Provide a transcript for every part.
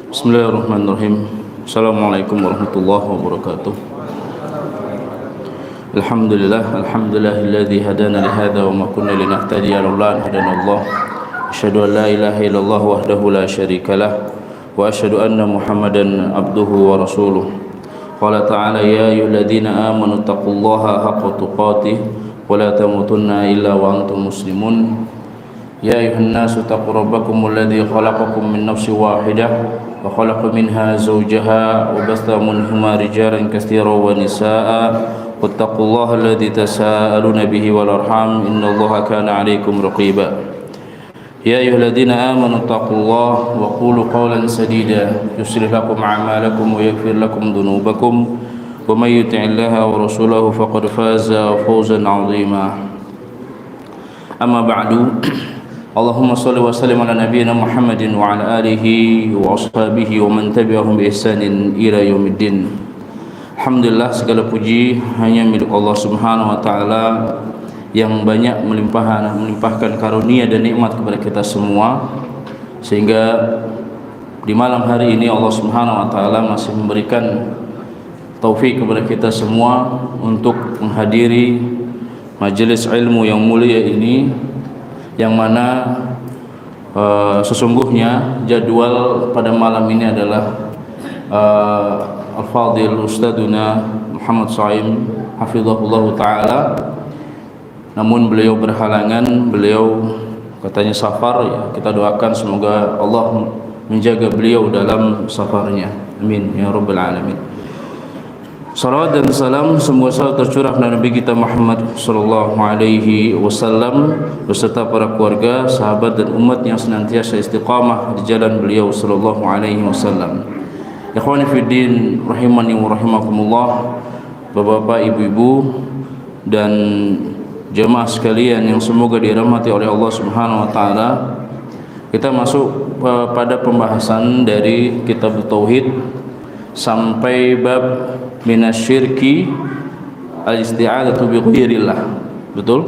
Bismillahirrahmanirrahim. Assalamualaikum warahmatullahi wabarakatuh. Alhamdulillahilladzi hadana li hadza wa ma kunna linahtadiya laula an hadana Allah. Asyhadu an la ilaha illallah wahdahu la syarikalah wa asyhadu anna Muhammadan abduhu wa rasuluh. Qala ta'ala ya ayyuhalladzina amanu taqullaha haqqa tuqatih wa la tamutunna illa wa antum muslimun. Ya ayuhan nasu taqu rabbakum alladzi khalaqakum min nafsin wahidah wa khalaqa minha zawjaha wa basta minhuma rijalan katsiran wa nisaa wattaqullaha alladzi tasaaluna bihi wal arham innallaha kana 'alaykum raqiba. Ya ayyuhalladzina amanu taqullaha wa qulu qawlan sadida yuslih lakum a'malakum wa yaghfir lakum dhunubakum wa may yuti'illaha wa rasulahu faqad faza fawzan 'azima. Amma ba'du. Allahumma salli wa sallim ala nabiyyina Muhammadin wa ala alihi wa ashabihi wa man tabi'ahum bi ihsanin ila yaumiddin. Alhamdulillah, segala puji hanya milik Allah Subhanahu wa taala yang banyak melimpahkan karunia dan nikmat kepada kita semua, sehingga di malam hari ini Allah Subhanahu wa taala masih memberikan taufik kepada kita semua untuk menghadiri majelis ilmu yang mulia ini, yang mana sesungguhnya jadwal pada malam ini adalah Al-Fadhil Ustaduna Muhammad Saim hafizahullah ta'ala, namun beliau berhalangan, beliau katanya safar, ya, kita doakan semoga Allah menjaga beliau dalam safarnya, amin ya rabbal alamin. Salawat dan salam semoga selalu tercurah kepada Nabi kita Muhammad sallallahu alaihi wasallam beserta para keluarga, sahabat dan umat yang senantiasa istiqamah di jalan beliau sallallahu alaihi wasallam. Ikhwani fi din rahimani wa rahimakumullah, Bapak-bapak, ibu-ibu dan jemaah sekalian yang semoga dirahmati oleh Allah Subhanahu wa taala. Kita masuk pada pembahasan dari kitab tauhid sampai bab minasyirki al-isti'adzatu bi ghairillah. Betul?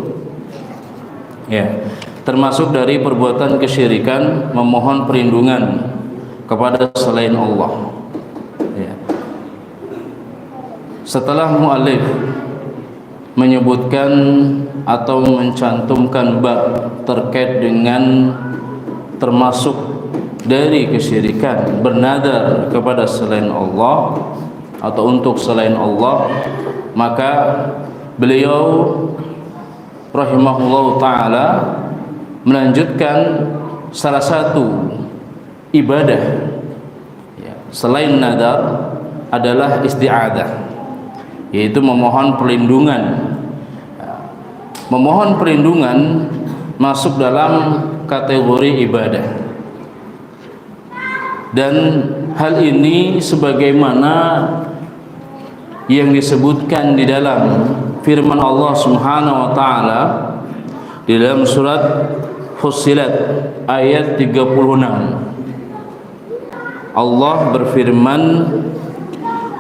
Ya. Termasuk dari perbuatan kesyirikan memohon perlindungan kepada selain Allah. Ya. Setelah muallif menyebutkan atau mencantumkan bab terkait dengan termasuk dari kesyirikan bernadar kepada selain Allah atau untuk selain Allah, maka beliau rahimahullah ta'ala melanjutkan salah satu ibadah selain nadar adalah isti'adah, yaitu memohon perlindungan. Memohon perlindungan masuk dalam kategori ibadah, dan hal ini sebagaimana yang disebutkan di dalam firman Allah Subhanahu wa taala di dalam surat Fussilat ayat 36. Allah berfirman,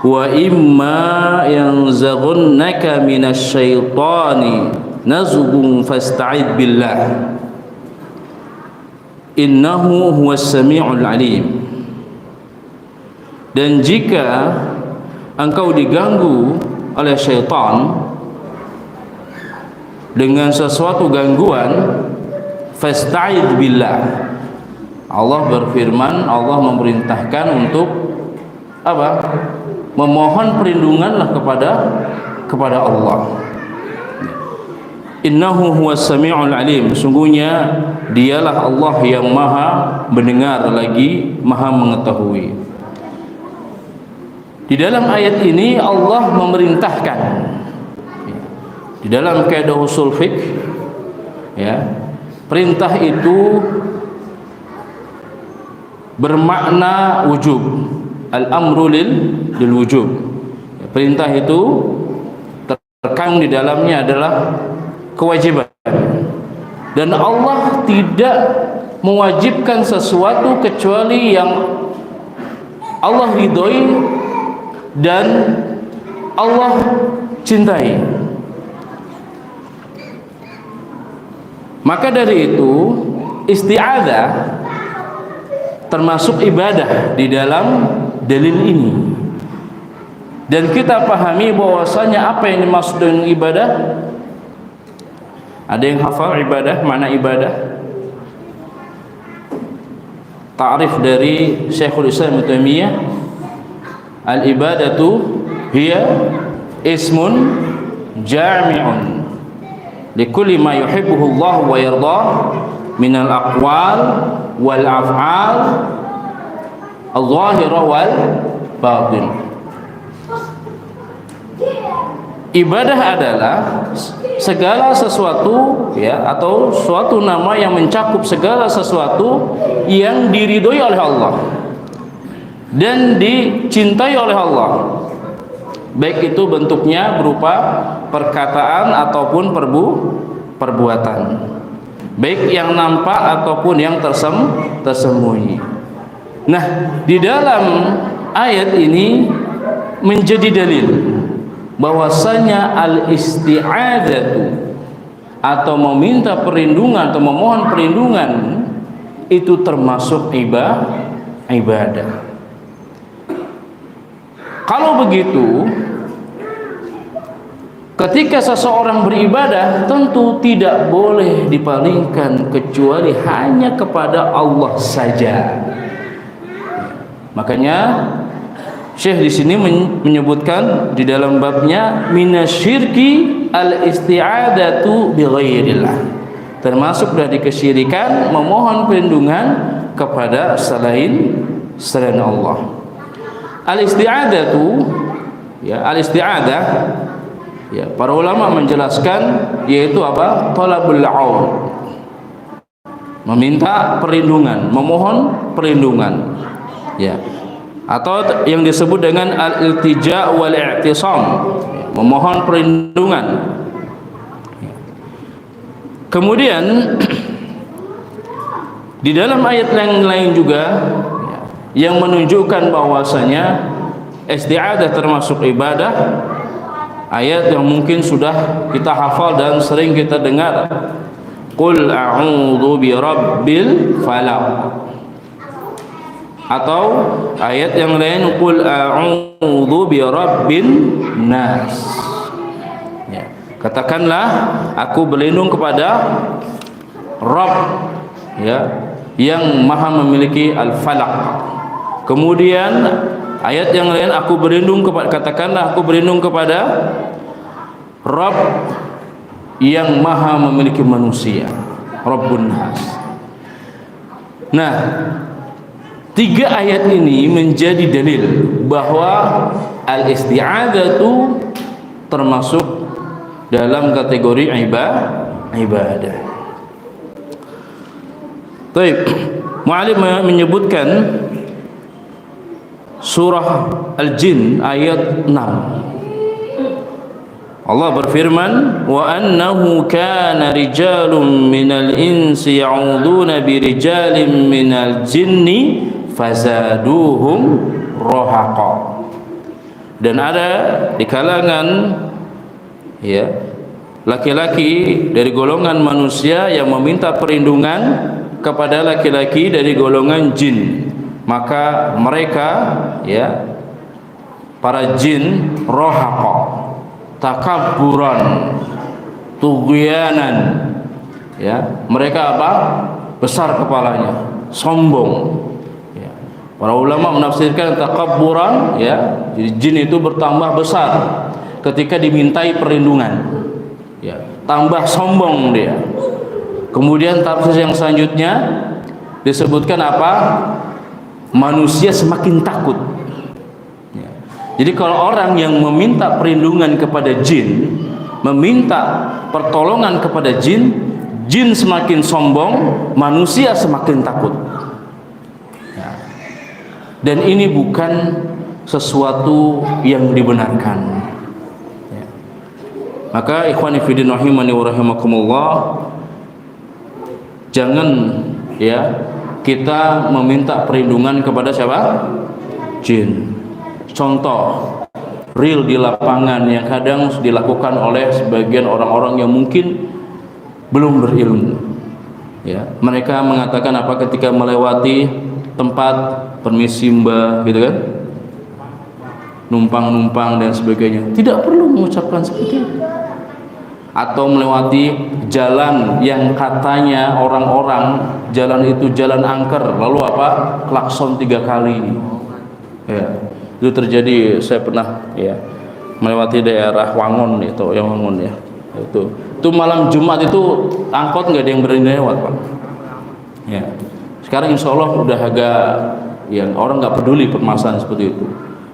wa imma yanzaghunaka minasyaitani nazghun fasta'id billah innahu huwas sami'ul alim. Dan jika engkau diganggu oleh syaitan dengan sesuatu gangguan, fasta'id billah. Allah berfirman, Allah memerintahkan untuk apa? Memohon perlindunganlah kepada Allah. Innahu huwas sami'ul alim. Sungguhnya dialah Allah yang maha mendengar lagi maha mengetahui. Di dalam ayat ini Allah memerintahkan, di dalam kaidah usul fiqh, ya, perintah itu bermakna wujub. Al-amru lil wujub. Perintah itu terkandung di dalamnya adalah kewajiban, dan Allah tidak mewajibkan sesuatu kecuali yang Allah ridhoi dan Allah cintai. Maka dari itu isti'adzah termasuk ibadah di dalam dalil ini. Dan kita pahami bahwasanya apa yang dimaksud dengan ibadah? Ada yang hafal ibadah? Mana ibadah? Ta'rif dari Syekhul Islam Ibnu Taimiyah, al-ibadatu hiya ismun jami'un likulli ma yuhibbuhu Allah wa yardah min al-aqwal wal af'al al-zahirah wal batin. Ibadah adalah segala sesuatu, ya, atau suatu nama yang mencakup segala sesuatu yang diridhoi oleh Allah dan dicintai oleh Allah, baik itu bentuknya berupa perkataan ataupun perbuatan, baik yang nampak ataupun yang tersembunyi. Nah, di dalam ayat ini menjadi dalil bahwasanya al-isti'adzatu atau meminta perlindungan atau memohon perlindungan itu termasuk ibadah. Kalau begitu, ketika seseorang beribadah tentu tidak boleh dipalingkan kecuali hanya kepada Allah saja. Makanya Syekh di sini menyebutkan di dalam babnya minasyirki al-isti'adzatu bighairillah, termasuk dari kesyirikan memohon perlindungan kepada selain Allah. Al-isti'adzatu, ya, al-isti'adzah, ya, para ulama menjelaskan yaitu apa? Talabul aun, meminta perlindungan, memohon perlindungan, ya, atau yang disebut dengan al-iltija wal i'tisam, memohon perlindungan. Kemudian di dalam ayat yang lain juga yang menunjukkan bahwasanya isti'adzah termasuk ibadah, ayat yang mungkin sudah kita hafal dan sering kita dengar, qul a'udzu birabbil falaq, atau ayat yang lain qul a'udzu birabbin nas, ya, katakanlah aku berlindung kepada Rabb, ya, yang maha memiliki al-falaq. Kemudian ayat yang lain aku berlindung kepada, katakanlah aku berlindung kepada Rabb yang maha memiliki manusia, Rabbun nas. Nah, tiga ayat ini menjadi dalil bahwa al-isti'adzatu termasuk dalam kategori ibadah. Baik, mu'allim menyebutkan surah Al-Jin ayat 6. Allah berfirman, wa annahu kana rijalun minal insi ya'uduna birijalin minal jinni fazaduhum rohaqa. Dan ada di kalangan, ya, laki-laki dari golongan manusia yang meminta perlindungan kepada laki-laki dari golongan jin, maka mereka, ya, para jin rohaqa, takabburan, tughyanan, ya, mereka apa? Besar kepalanya, sombong. Para ulama menafsirkan takabburan, ya, jadi jin itu bertambah besar ketika dimintai perlindungan, ya, tambah sombong dia. Kemudian tafsir yang selanjutnya disebutkan apa? Manusia semakin takut, ya. Jadi kalau orang yang meminta perlindungan kepada jin, meminta pertolongan kepada jin, jin semakin sombong, manusia semakin takut. Dan ini bukan sesuatu yang dibenarkan, ya. Maka ikhwani fillah rahimani wa rahimakumullah, jangan, ya, kita meminta perlindungan kepada siapa? Jin. Contoh real di lapangan yang kadang dilakukan oleh sebagian orang-orang yang mungkin belum berilmu, ya. Mereka mengatakan apa ketika melewati tempat, permisi mbak, gitu kan, numpang-numpang dan sebagainya. Tidak perlu mengucapkan seperti itu. Atau melewati jalan yang katanya orang-orang jalan itu jalan angker, lalu apa, klakson 3 kali. Ya, itu terjadi. Saya pernah ya melewati daerah Wangon itu, yang Wangon ya. Itu malam Jumat itu angkot nggak ada yang berani lewat, Pak. Ya. Sekarang insya Allah udah agak yang orang nggak peduli permasalahan seperti itu.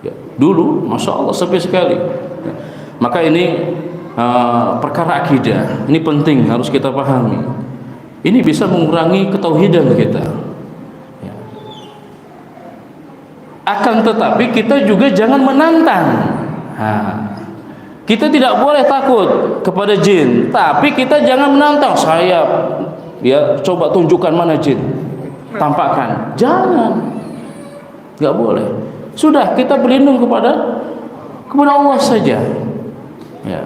Ya. Dulu, masya Allah sepi sekali. Ya. Maka ini perkara akidah, ini penting harus kita pahami. Ini bisa mengurangi ketauhidan kita. Ya. Akan tetapi kita juga jangan menantang. Kita tidak boleh takut kepada jin, tapi kita jangan menantang. Saya ya coba tunjukkan mana jin, tampakkan. Jangan, nggak boleh. Sudah, kita berlindung kepada Allah saja. Ya.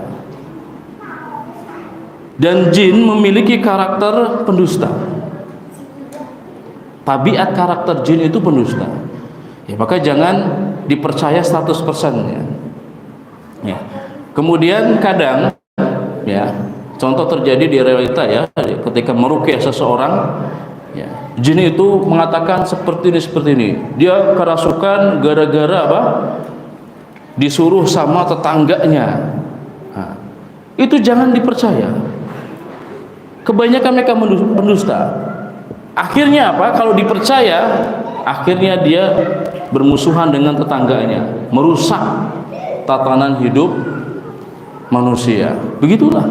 Dan jin memiliki karakter pendusta. Tabiat karakter jin itu pendusta. Ya, maka jangan dipercaya 100% ya. Ya. Kemudian kadang ya, contoh terjadi di realita ya, ketika meruqyah seseorang ya, jin itu mengatakan seperti ini. Dia kerasukan gara-gara apa? Disuruh sama tetangganya. Nah, itu jangan dipercaya. Kebanyakan mereka pendusta. Akhirnya apa? Kalau dipercaya, akhirnya dia bermusuhan dengan tetangganya, merusak tatanan hidup manusia. Begitulah.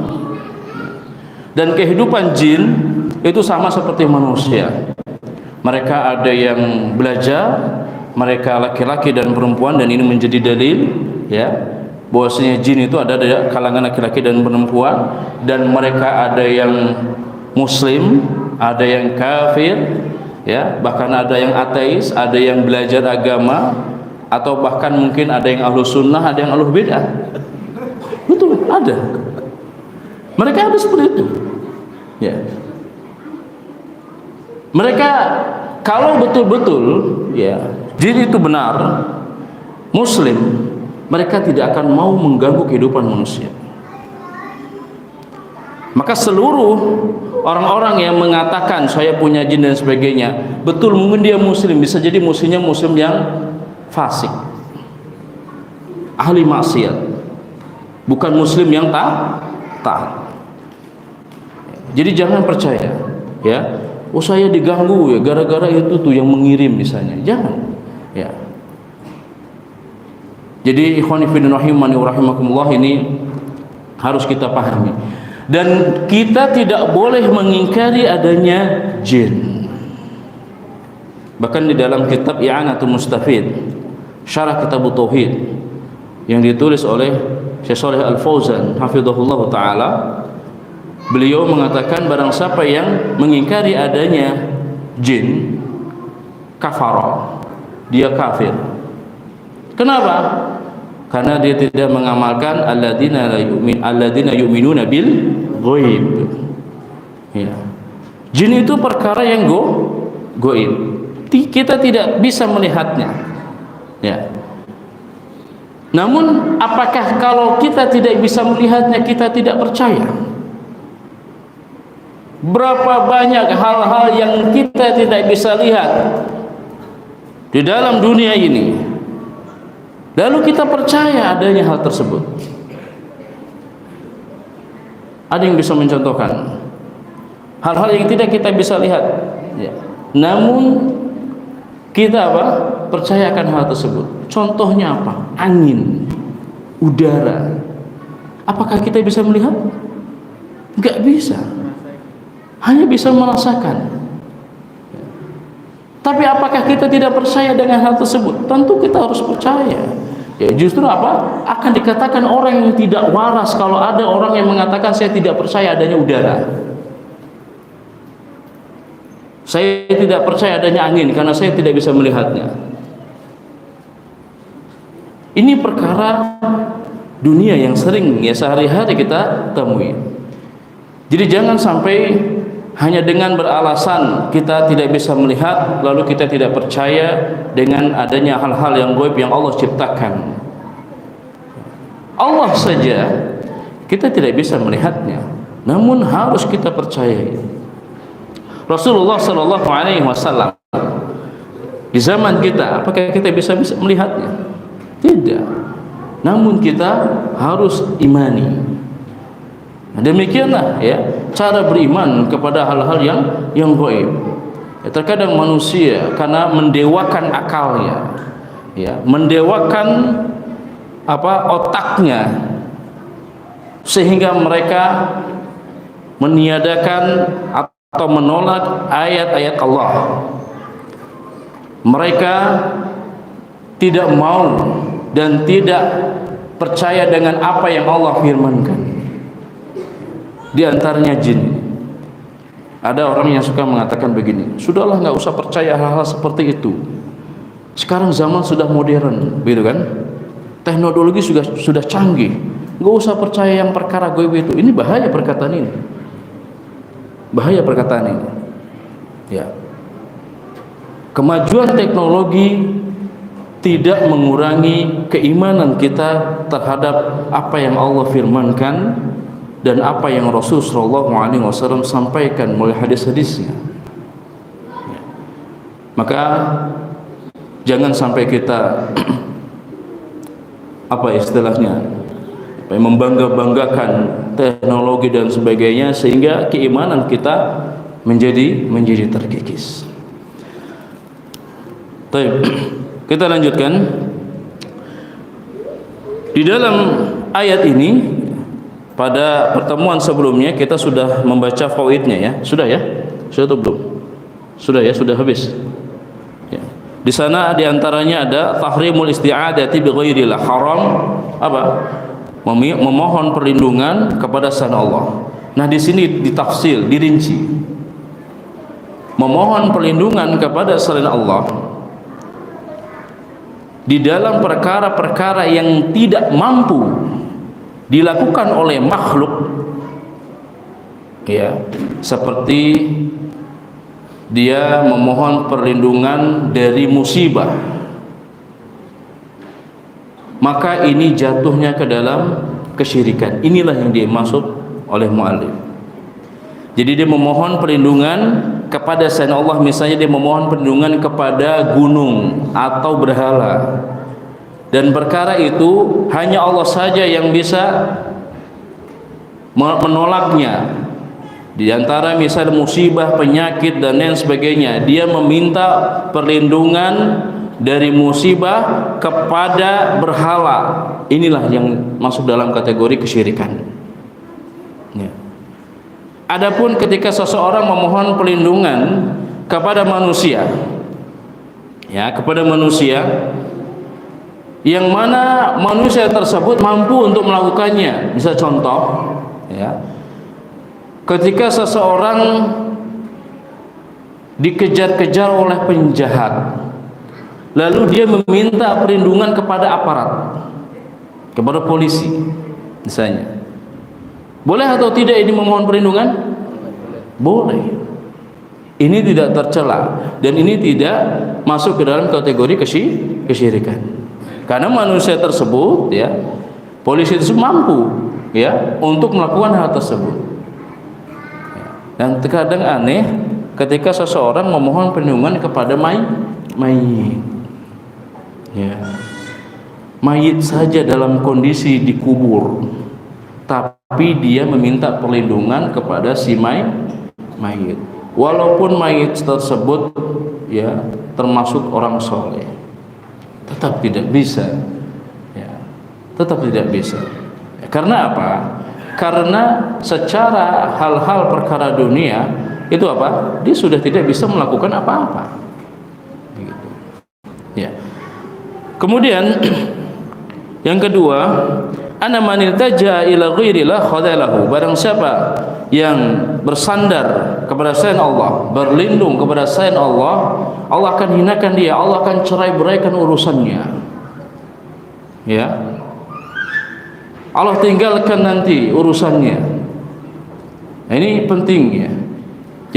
Dan kehidupan jin itu sama seperti manusia. Mereka ada yang belajar, mereka laki-laki dan perempuan, dan ini menjadi dalil ya bahwasanya jin itu ada kalangan laki-laki dan perempuan, dan mereka ada yang muslim, ada yang kafir ya, bahkan ada yang ateis, ada yang belajar agama, atau bahkan mungkin ada yang ahlu sunnah, ada yang ahlu bid'ah. Betul, ada. Mereka ada seperti itu. Ya. Mereka kalau betul-betul ya jin itu benar muslim, mereka tidak akan mau mengganggu kehidupan manusia. Maka seluruh orang-orang yang mengatakan saya punya jin dan sebagainya, betul mungkin dia muslim, bisa jadi musuhnya muslim yang fasik, ahli maksiat, bukan muslim yang taat. Jadi jangan percaya ya, oh saya diganggu ya gara-gara itu tuh yang mengirim misalnya. Jangan ya. Jadi ikhwan fillah rahimani wa rahimakumullah, ini harus kita pahami. Dan kita tidak boleh mengingkari adanya jin. Bahkan di dalam kitab I'anatul Mustafid, Syarah Kitab Tauhid yang ditulis oleh Syekh Shalih Al-Fauzan hafizahullah taala, beliau mengatakan barang siapa yang mengingkari adanya jin, kafara, dia kafir. Kenapa? Karena dia tidak mengamalkan alladzina yu'minuna bil ghaib. Ya. Jin itu perkara yang gaib. Kita tidak bisa melihatnya. Ya. Namun apakah kalau kita tidak bisa melihatnya kita tidak percaya? Berapa banyak hal-hal yang kita tidak bisa lihat di dalam dunia ini, lalu kita percaya adanya hal tersebut. Ada yang bisa mencontohkan hal-hal yang tidak kita bisa lihat ya. Namun kita apa? Percayakan hal tersebut. Contohnya apa? Angin, udara. Apakah kita bisa melihat? Enggak bisa. Hanya bisa merasakan. Tapi apakah kita tidak percaya dengan hal tersebut? Tentu kita harus percaya. Ya, justru apa? Akan dikatakan orang yang tidak waras kalau ada orang yang mengatakan saya tidak percaya adanya udara. Saya tidak percaya adanya angin karena saya tidak bisa melihatnya. Ini perkara dunia yang sering ya sehari-hari kita temui. Jadi jangan sampai hanya dengan beralasan kita tidak bisa melihat, lalu kita tidak percaya dengan adanya hal-hal yang gaib yang Allah ciptakan. Allah saja kita tidak bisa melihatnya, namun harus kita percayai. Rasulullah sallallahu alaihi wasallam di zaman kita, apakah kita bisa melihatnya? Tidak. Namun kita harus imani. Demikianlah ya cara beriman kepada hal-hal yang gaib. Ya, terkadang manusia karena mendewakan akalnya, ya, mendewakan otaknya, sehingga mereka meniadakan atau menolak ayat-ayat Allah. Mereka tidak mau dan tidak percaya dengan apa yang Allah firmankan. Di antaranya jin. Ada orang yang suka mengatakan begini, sudahlah, nggak usah percaya hal-hal seperti itu. Sekarang zaman sudah modern, begitu kan? Teknologi sudah canggih, nggak usah percaya yang perkara gaib itu. Ini bahaya perkataan ini. Bahaya perkataan ini. Ya. Kemajuan teknologi tidak mengurangi keimanan kita terhadap apa yang Allah firmankan dan apa yang Rasul sallallahu alaihi wasallam sampaikan melalui hadis-hadisnya. Maka jangan sampai kita membangga-banggakan teknologi dan sebagainya sehingga keimanan kita menjadi terkikis. Baik, kita lanjutkan. Di dalam ayat ini, pada pertemuan sebelumnya kita sudah membaca fawaidnya ya. Sudah ya? Sudah atau belum? Sudah ya, sudah habis. Ya. Di sana diantaranya ada tahrimul isti'adati bi ghairillah, haram memohon perlindungan kepada selain Allah. Nah, di sini ditafsir, dirinci. Memohon perlindungan kepada selain Allah di dalam perkara-perkara yang tidak mampu dilakukan oleh makhluk, ya, seperti dia memohon perlindungan dari musibah, maka ini jatuhnya ke dalam kesyirikan. Inilah yang dimaksud oleh muallif. Jadi dia memohon perlindungan kepada selain Allah, misalnya dia memohon perlindungan kepada gunung atau berhala, dan perkara itu hanya Allah saja yang bisa menolaknya. Di antara misal musibah, penyakit dan lain sebagainya, dia meminta perlindungan dari musibah kepada berhala. Inilah yang masuk dalam kategori kesyirikan. Ya. Adapun ketika seseorang memohon perlindungan kepada manusia, ya, kepada manusia yang mana manusia tersebut mampu untuk melakukannya. Misal contoh, ya, ketika seseorang dikejar-kejar oleh penjahat, lalu dia meminta perlindungan kepada aparat, kepada polisi misalnya, boleh atau tidak ini memohon perlindungan? Boleh. Ini tidak tercela dan ini tidak masuk ke dalam kategori kesyirikan. Karena manusia tersebut, ya, polisi tersebut mampu, ya, untuk melakukan hal tersebut. Dan terkadang aneh ketika seseorang memohon perlindungan kepada mayit. Ya. Mayit saja dalam kondisi dikubur, tapi dia meminta perlindungan kepada si mayit. Walaupun mayit tersebut, ya, termasuk orang soleh, tetap tidak bisa, ya, tetap tidak bisa. Karena apa? Karena secara hal-hal perkara dunia itu apa? Dia sudah tidak bisa melakukan apa-apa. Begitu. Ya. Kemudian yang kedua, ana man iltaja ila ghairillah khadalahu. Barang siapa yang bersandar kepada selain Allah, berlindung kepada selain Allah, Allah akan hinakan dia, Allah akan cerai-beraikan urusannya. Ya. Allah tinggalkan nanti urusannya. Nah, ini penting, ya.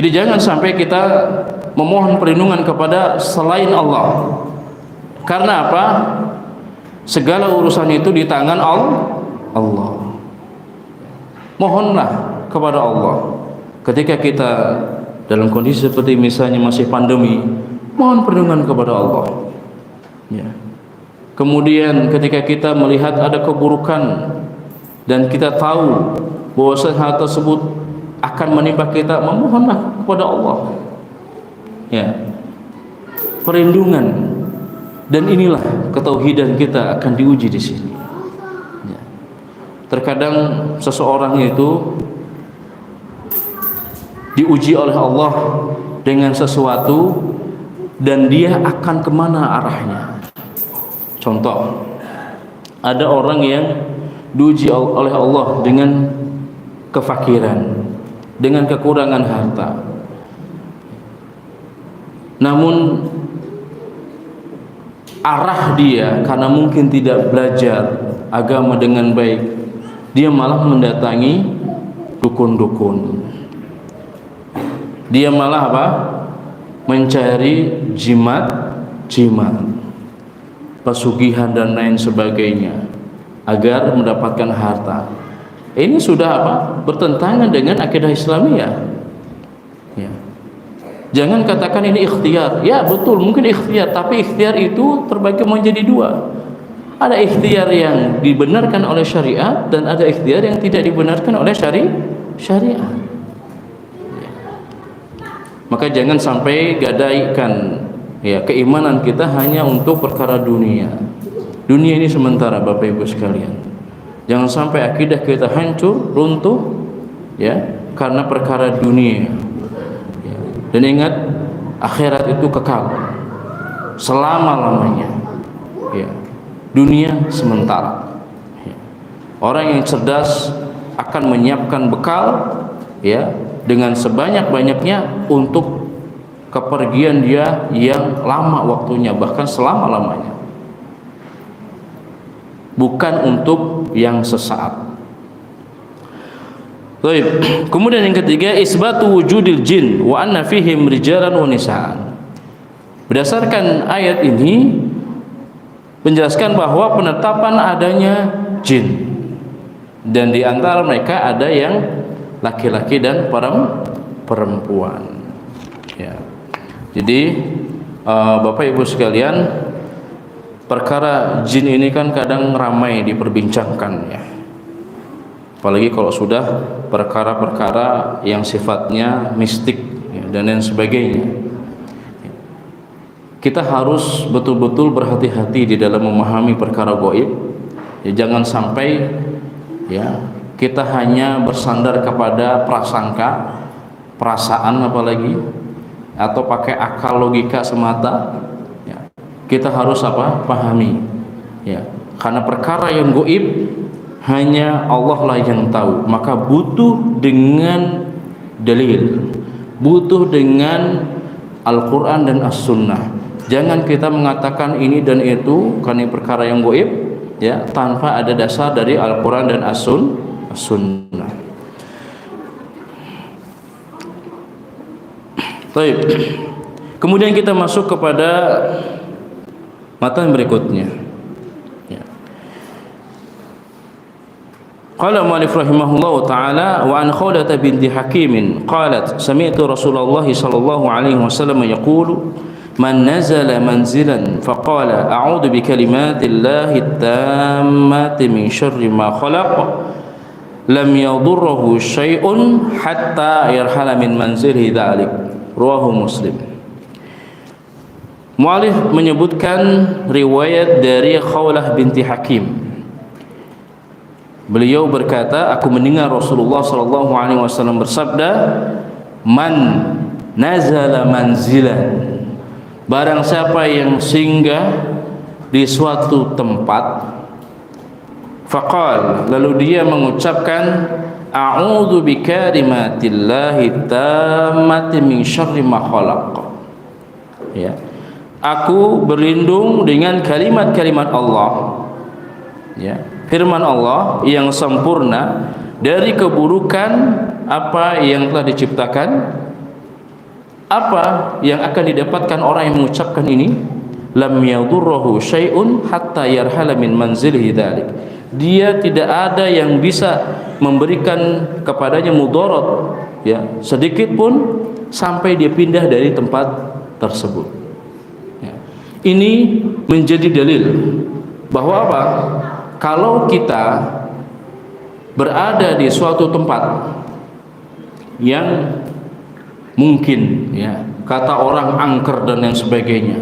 Jadi jangan sampai kita memohon perlindungan kepada selain Allah. Karena apa? Segala urusan itu di tangan Allah. Mohonlah kepada Allah. Ketika kita dalam kondisi seperti misalnya masih pandemi, mohon perlindungan kepada Allah. Ya. Kemudian ketika kita melihat ada keburukan dan kita tahu bahwa hal tersebut akan menimpa kita, memohonlah kepada Allah. Ya. Perlindungan. Dan inilah ketauhidan kita akan diuji di sini. Ya. Terkadang seseorang itu diuji oleh Allah dengan sesuatu dan dia akan kemana arahnya. Contoh, ada orang yang diuji oleh Allah dengan kefakiran, dengan kekurangan harta. Namun arah dia karena mungkin tidak belajar agama dengan baik, dia malah mendatangi dukun-dukun. Dia malah apa? Mencari jimat, pesugihan dan lain sebagainya agar mendapatkan harta. Ini sudah apa? Bertentangan dengan akidah Islamiyah. Ya. Jangan katakan ini ikhtiar. Ya betul, mungkin ikhtiar, tapi ikhtiar itu terbagi menjadi dua. Ada ikhtiar yang dibenarkan oleh syariat dan ada ikhtiar yang tidak dibenarkan oleh syariat. Ya. Maka jangan sampai gadaikan ya keimanan kita hanya untuk perkara dunia. Dunia ini sementara, Bapak Ibu sekalian. Jangan sampai akidah kita hancur, runtuh ya karena perkara dunia. Dan ingat, akhirat itu kekal selama-lamanya. Ya. Dunia sementara. Ya. Orang yang cerdas akan menyiapkan bekal ya dengan sebanyak-banyaknya untuk kepergian dia yang lama waktunya, bahkan selama-lamanya. Bukan untuk yang sesaat. Baik. Kemudian yang ketiga, isbatu wujudil jin wa anna fihim rijalan wa nisaan. Berdasarkan ayat ini menjelaskan bahwa penetapan adanya jin dan di antara mereka ada yang laki-laki dan perempuan. Ya. Jadi Bapak Ibu sekalian, perkara jin ini kan kadang ramai diperbincangkan ya. Apalagi kalau sudah perkara-perkara yang sifatnya mistik ya, dan lain sebagainya. Kita harus betul-betul berhati-hati di dalam memahami perkara gaib. Ya, jangan sampai ya kita hanya bersandar kepada prasangka, perasaan apalagi, atau pakai akal logika semata. Ya, kita harus apa? Pahami. Ya, karena perkara yang gaib hanya Allah lah yang tahu, maka butuh dengan dalil, butuh dengan Al-Quran dan As-Sunnah. Jangan kita mengatakan ini dan itu karena perkara yang gaib ya, tanpa ada dasar dari Al-Quran dan As-Sunnah. Baik. Kemudian kita masuk kepada matan berikutnya. Qala mu'allif rahimahullahu ta'ala wa an Khawlah binti Hakim qalat sami'tu Rasulullah sallallahu alaihi wasallam yaqulu man nazala manzilan faqala a'udzu bi kalimatillahi tammati min syarri ma khalaq lam yadurruhu syai'un hatta yarhala min manzilihi dzalik. Rawahu Muslim. Mu'allif menyebutkan riwayat dari Khawlah binti Hakim. Beliau berkata, aku mendengar Rasulullah sallallahu alaihi wasallam bersabda, man nazala manzilan, barang siapa yang singgah di suatu tempat, faqal, lalu dia mengucapkan a'udzu bikalimatillahi tammati min syarri ma khalaq. Ya. Aku berlindung dengan kalimat-kalimat Allah. Ya. Firman Allah yang sempurna dari keburukan apa yang telah diciptakan apa yang akan didapatkan orang yang mengucapkan ini? Lam yadurruhu syai'un hatta yarhala min manzilihi dzalik. Dia tidak ada yang bisa memberikan kepadanya mudarat, ya, sedikit pun sampai dia pindah dari tempat tersebut. Ya. Ini menjadi dalil bahwa apa? Kalau kita berada di suatu tempat yang mungkin, ya, kata orang angker dan yang sebagainya,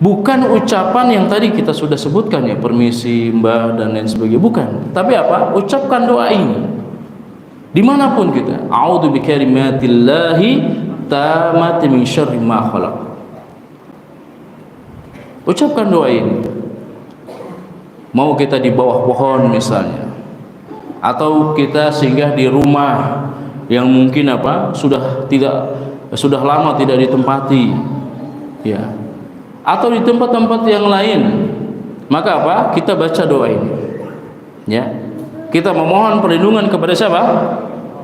bukan ucapan yang tadi kita sudah sebutkan, ya, permisi mbak dan lain sebagainya, bukan, tapi apa? Ucapkan doa ini dimanapun kita. A'udzu bikalimatillahi tammati min syarri ma khalaq. Ucapkan doa ini. Mau kita di bawah pohon misalnya, atau kita singgah di rumah yang mungkin apa? sudah lama tidak ditempati, ya, atau di tempat-tempat yang lain, maka apa? Kita baca doa ini, ya. Kita memohon perlindungan kepada siapa?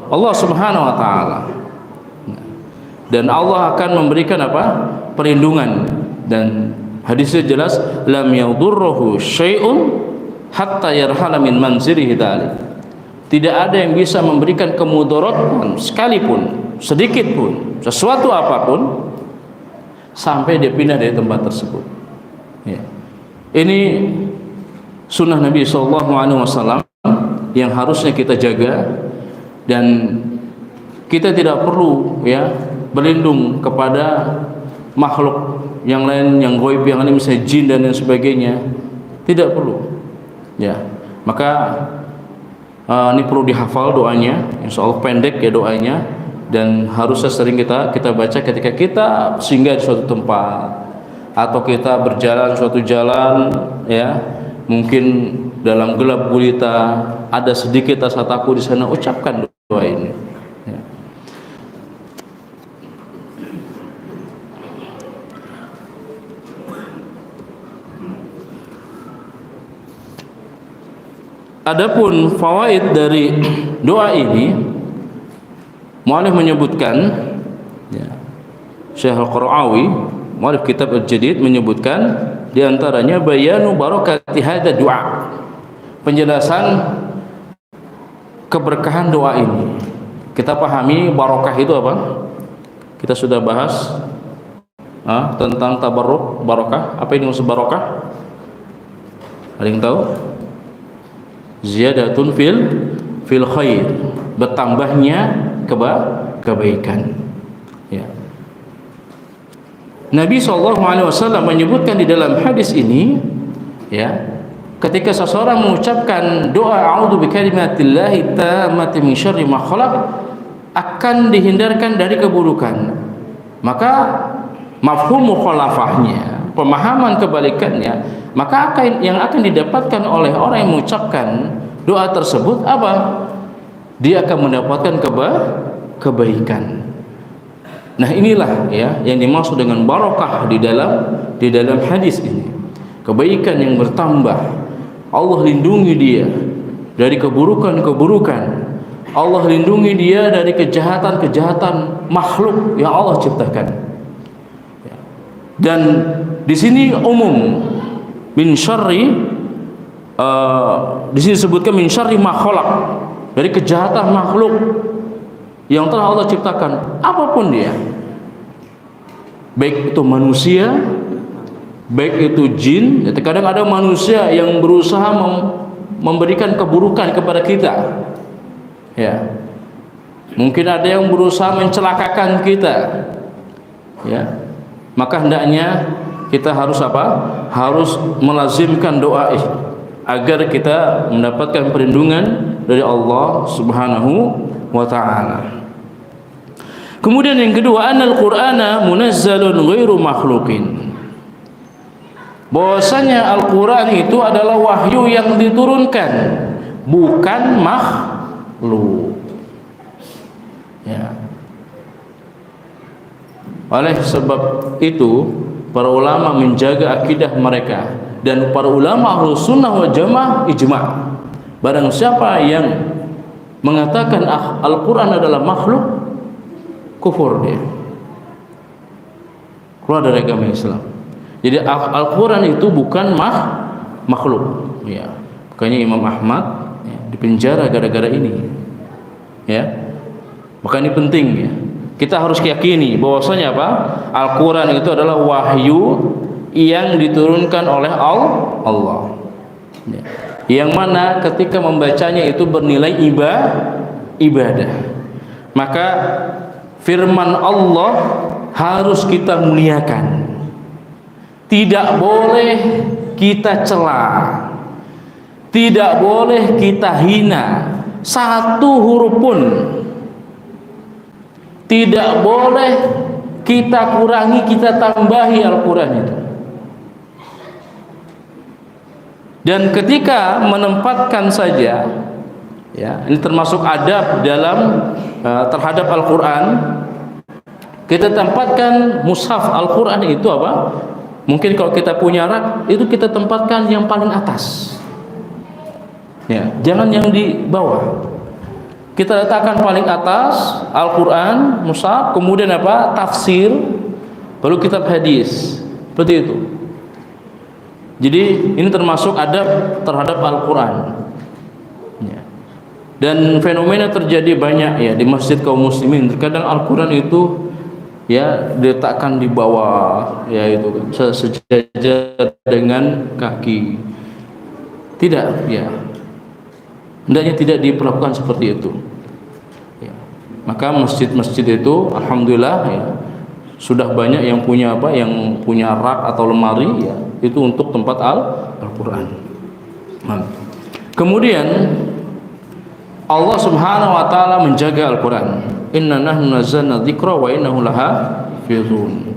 Allah Subhanahu wa taala. Dan Allah akan memberikan apa? Perlindungan. Dan hadisnya jelas, lam yadurruhu syai'un hatta yarhala min manzilihi dzalik. Tidak ada yang bisa memberikan kemudaratan sekalipun, sedikit pun, sesuatu apapun sampai dia pindah dari tempat tersebut. Ya. Ini sunnah Nabi SAW yang harusnya kita jaga, dan kita tidak perlu, ya, berlindung kepada makhluk yang lain, yang gaib yang lain, misalnya jin dan lain sebagainya. Tidak perlu, ya. Maka ini perlu dihafal doanya, insya Allah pendek ya doanya, dan harusnya sering kita baca ketika kita singgah di suatu tempat atau kita berjalan suatu jalan, ya, mungkin dalam gelap gulita ada sedikit rasa takut di sana, ucapkan doa ini. Ya. Adapun fawaid dari doa ini, mu'allif menyebutkan, ya, Syekh Al-Qara'awi, mu'allif kitab Al-Jadid, menyebutkan di antaranya bayanu barakati hadza doa, penjelasan keberkahan doa ini. Kita pahami barokah itu apa? Kita sudah bahas tentang tabarruk, barokah. Apa ini maksud barokah? Ada yang tahu? Ziyadatun fil khair, bertambahnya kebaikan. Ya. Nabi SAW menyebutkan di dalam hadis ini, ya, ketika seseorang mengucapkan doa a'udzu bikalimatillahi tammati min syarri ma khalaq, akan dihindarkan dari keburukan. Maka mafhum mukhalafahnya, pemahaman kebalikannya, maka yang akan didapatkan oleh orang yang mengucapkan doa tersebut apa? Dia akan mendapatkan kebaikan. Nah, inilah, ya, yang dimaksud dengan barokah di dalam hadis ini. Kebaikan yang bertambah. Allah lindungi dia dari keburukan-keburukan. Allah lindungi dia dari kejahatan-kejahatan makhluk yang Allah ciptakan. Dan di sini umum, min syarri, di sini disebutkan min syarri ma khalaq, dari kejahatan makhluk yang telah Allah ciptakan, apapun dia, baik itu manusia, baik itu jin. Terkadang ada manusia yang berusaha memberikan keburukan kepada kita, ya. Mungkin ada yang berusaha mencelakakan kita, ya. Maka hendaknya kita harus apa? Harus melazimkan doa agar kita mendapatkan perlindungan dari Allah Subhanahu wa ta'ala. Kemudian yang kedua, annal Qur'ana munazzalun ghairu makhluqin. Bahwasanya Al-Qur'an itu adalah wahyu yang diturunkan, bukan makhluk. Ya. Oleh sebab itu, para ulama menjaga akidah mereka, dan para ulama Ahlus Sunnah wal Jamaah ijma', barang siapa yang mengatakan Al-Qur'an adalah makhluk, kufur dia. keluar dari agama Islam. Jadi Al-Quran itu bukan makhluk. Ya. Makanya Imam Ahmad dipenjara gara-gara ini. Ya. Maka ini penting ya. Kita harus yakini bahwasanya apa? Al-Quran itu adalah wahyu yang diturunkan oleh Allah. Ya. Yang mana ketika membacanya itu bernilai ibadah. Maka firman Allah harus kita muliakan. Tidak boleh kita cela, tidak boleh kita hina satu huruf pun, tidak boleh kita kurangi, kita tambahi Al-Quran itu. Dan ketika menempatkan saja, ya, ini termasuk adab dalam terhadap Al-Quran, kita tempatkan mushaf Al-Quran itu apa? Mungkin kalau kita punya rak, itu kita tempatkan yang paling atas. Ya, jangan yang di bawah. Kita letakkan paling atas Al-Quran, mushaf, kemudian apa? Tafsir, baru kitab hadis. Seperti itu. Jadi ini termasuk adab terhadap Al-Quran. Ya. Dan fenomena terjadi banyak ya di masjid kaum muslimin. Terkadang Al-Quran itu ya diletakkan di bawah, ya itu sejajar dengan kaki. Tidak, ya. Hendaknya tidak diperlakukan seperti itu. Ya. Maka masjid-masjid itu, alhamdulillah, ya, sudah banyak yang punya apa? Yang punya rak atau lemari, ya, itu untuk tempat Al-Quran. Kemudian Allah Subhanahu Wa Taala menjaga Al-Quran. Inna nahnu nazzalna dzikra wa innahu lahafizun.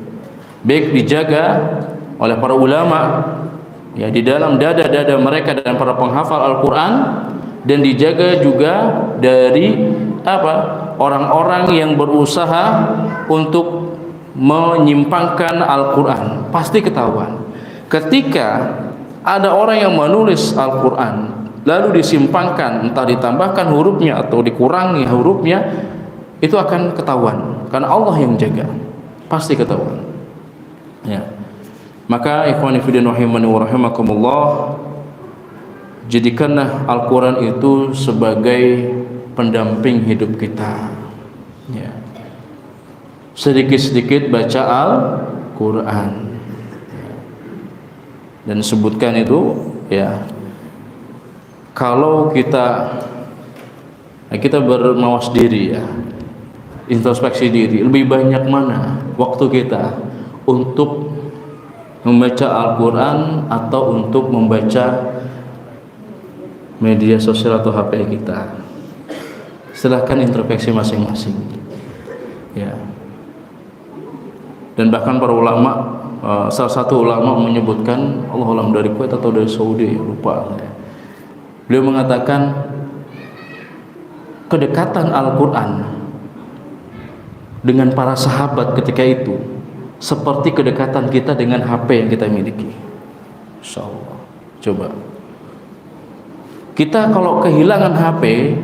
Baik dijaga oleh para ulama ya di dalam dada-dada mereka dan para penghafal Al-Quran, dan dijaga juga dari apa? Orang-orang yang berusaha untuk menyimpangkan Al-Quran. Pasti ketahuan ketika ada orang yang menulis Al-Quran lalu disimpangkan, entah ditambahkan hurufnya atau dikurangi hurufnya, itu akan ketahuan karena Allah yang jaga, pasti ketahuan. Ya. Maka ikhwani fillah rahimani wa rahimakumullah, jadikanlah Al-Quran itu sebagai pendamping hidup kita. Ya. Sedikit-sedikit baca Al-Quran. Ya. Dan sebutkan itu ya, kalau kita bermawas diri ya, introspeksi diri, lebih banyak mana waktu kita untuk membaca Al-Quran atau untuk membaca media sosial atau HP kita? Silahkan introspeksi masing-masing ya. Dan bahkan para ulama, salah satu ulama menyebutkan, Allah alam dari Kuwait atau dari Saudi, lupa ya. Beliau mengatakan kedekatan Al-Quran dengan para sahabat ketika itu seperti kedekatan kita dengan HP yang kita miliki. Insyaallah. Coba kita kalau kehilangan HP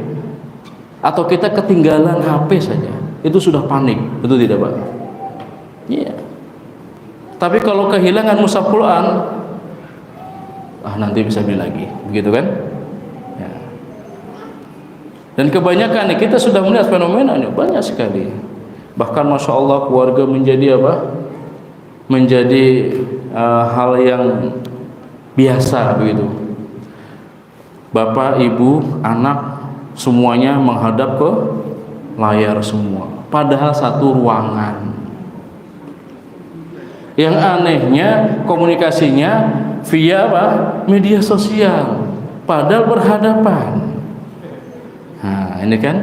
atau kita ketinggalan HP saja, itu sudah panik, betul tidak Pak? Iya. Tapi kalau kehilangan mushaf Quran, nanti bisa beli lagi, begitu kan? Ya. Dan kebanyakan kita sudah melihat fenomenanya banyak sekali. Bahkan masya Allah keluarga menjadi apa? Menjadi hal yang biasa begitu. Bapak, ibu, anak semuanya menghadap ke layar semua. Padahal satu ruangan. Yang anehnya komunikasinya via apa? Media sosial. Padahal berhadapan. Nah, ini kan,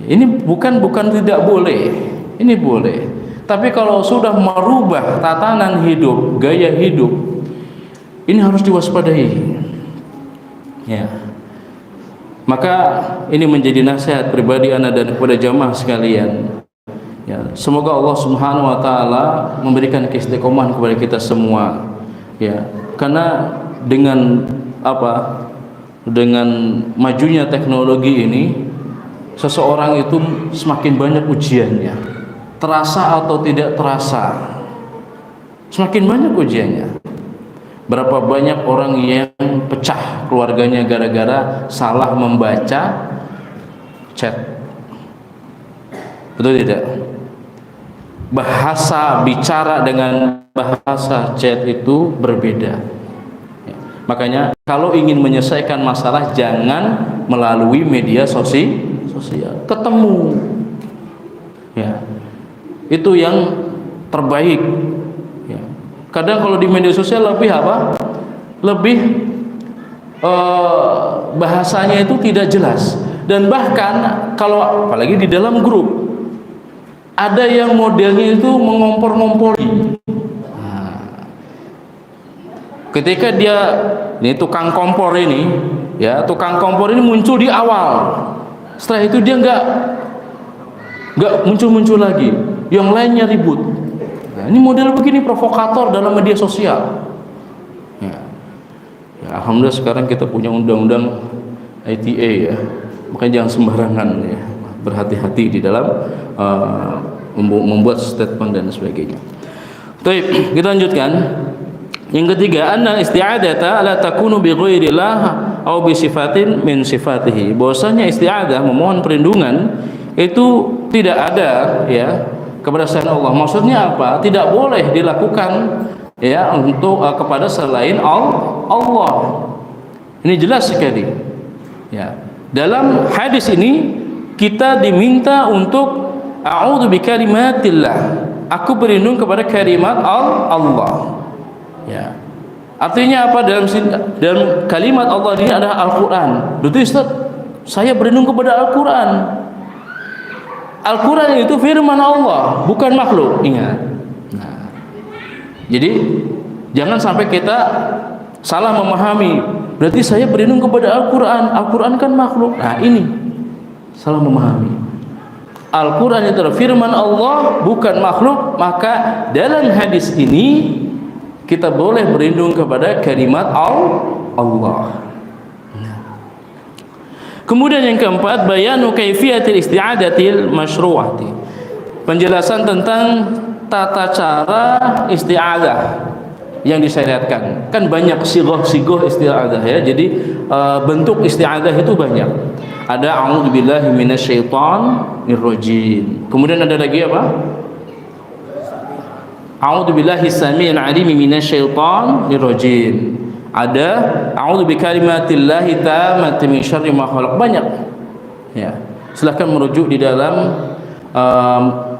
ini bukan tidak boleh, ini boleh. Tapi kalau sudah merubah tatanan hidup, gaya hidup, ini harus diwaspadai. Ya. Maka ini menjadi nasihat pribadi Anda dan kepada jamaah sekalian. Ya, semoga Allah Subhanahu Wa Taala memberikan keistiqomahan kepada kita semua. Ya, karena dengan apa? Dengan majunya teknologi ini, seseorang itu semakin banyak ujiannya, terasa atau tidak terasa. semakin banyak ujiannya. Berapa banyak orang yang pecah keluarganya gara-gara salah membaca chat. Betul tidak? Bahasa bicara dengan bahasa chat itu berbeda. Ya. Makanya kalau ingin menyelesaikan masalah jangan melalui media sosial. Ketemu. Ya. Itu yang terbaik. Ya. Kadang kalau di media sosial lebih apa? Lebih bahasanya itu tidak jelas. Dan bahkan kalau apalagi di dalam grup ada yang modelnya itu mengompor-ngompori. Ketika dia ini tukang kompor ini, ya tukang kompor ini muncul di awal. Setelah itu dia nggak muncul lagi. Yang lainnya ribut. Nah, ini model begini provokator dalam media sosial. Ya, alhamdulillah sekarang kita punya undang-undang ITE ya. Makanya jangan sembarangan ya. Berhati-hati di dalam membuat statement dan sebagainya. Baik, kita lanjutkan. Yang ketiga, anna isti'adata la takunu bi ghairillah aw bi sifatin min sifatihi. Bahwasanya isti'adah memohon perlindungan itu tidak ada ya kepada selain Allah. Maksudnya apa? Tidak boleh dilakukan ya untuk kepada selain Allah. Ini jelas sekali. Ya. Dalam hadis ini kita diminta untuk a'udzu bikalimatillah. Aku berlindung kepada kalimat Allah. Ya. Artinya apa dalam kalimat Allah ini adalah Al-Qur'an. Betul Ustaz? Saya berlindung kepada Al-Qur'an. Al-Qur'an itu firman Allah, bukan makhluk. Ingat. Nah. Jadi jangan sampai kita salah memahami. Berarti saya berlindung kepada Al-Qur'an. Al-Qur'an kan makhluk. Nah, ini salah memahami. Al-Quran itu adalah firman Allah, bukan makhluk. Maka dalam hadis ini kita boleh berlindung kepada kalimat Allah. Kemudian yang keempat, bayanu kaifiyatil isti'adatil masyru'ati. Penjelasan tentang tata cara isti'adah yang disyariatkan. Kan banyak sigoh isti'adah ya. Jadi bentuk isti'adah itu banyak. Ada a'udzubillahi minasyaitonir rajim. Kemudian ada lagi apa? A'udzubillahi samii'il 'aliim minasyaitonir rajim. Ada a'udzu bikalimatillahi tammati min syarri ma khalaq. Banyak. Ya. Silakan merujuk di dalam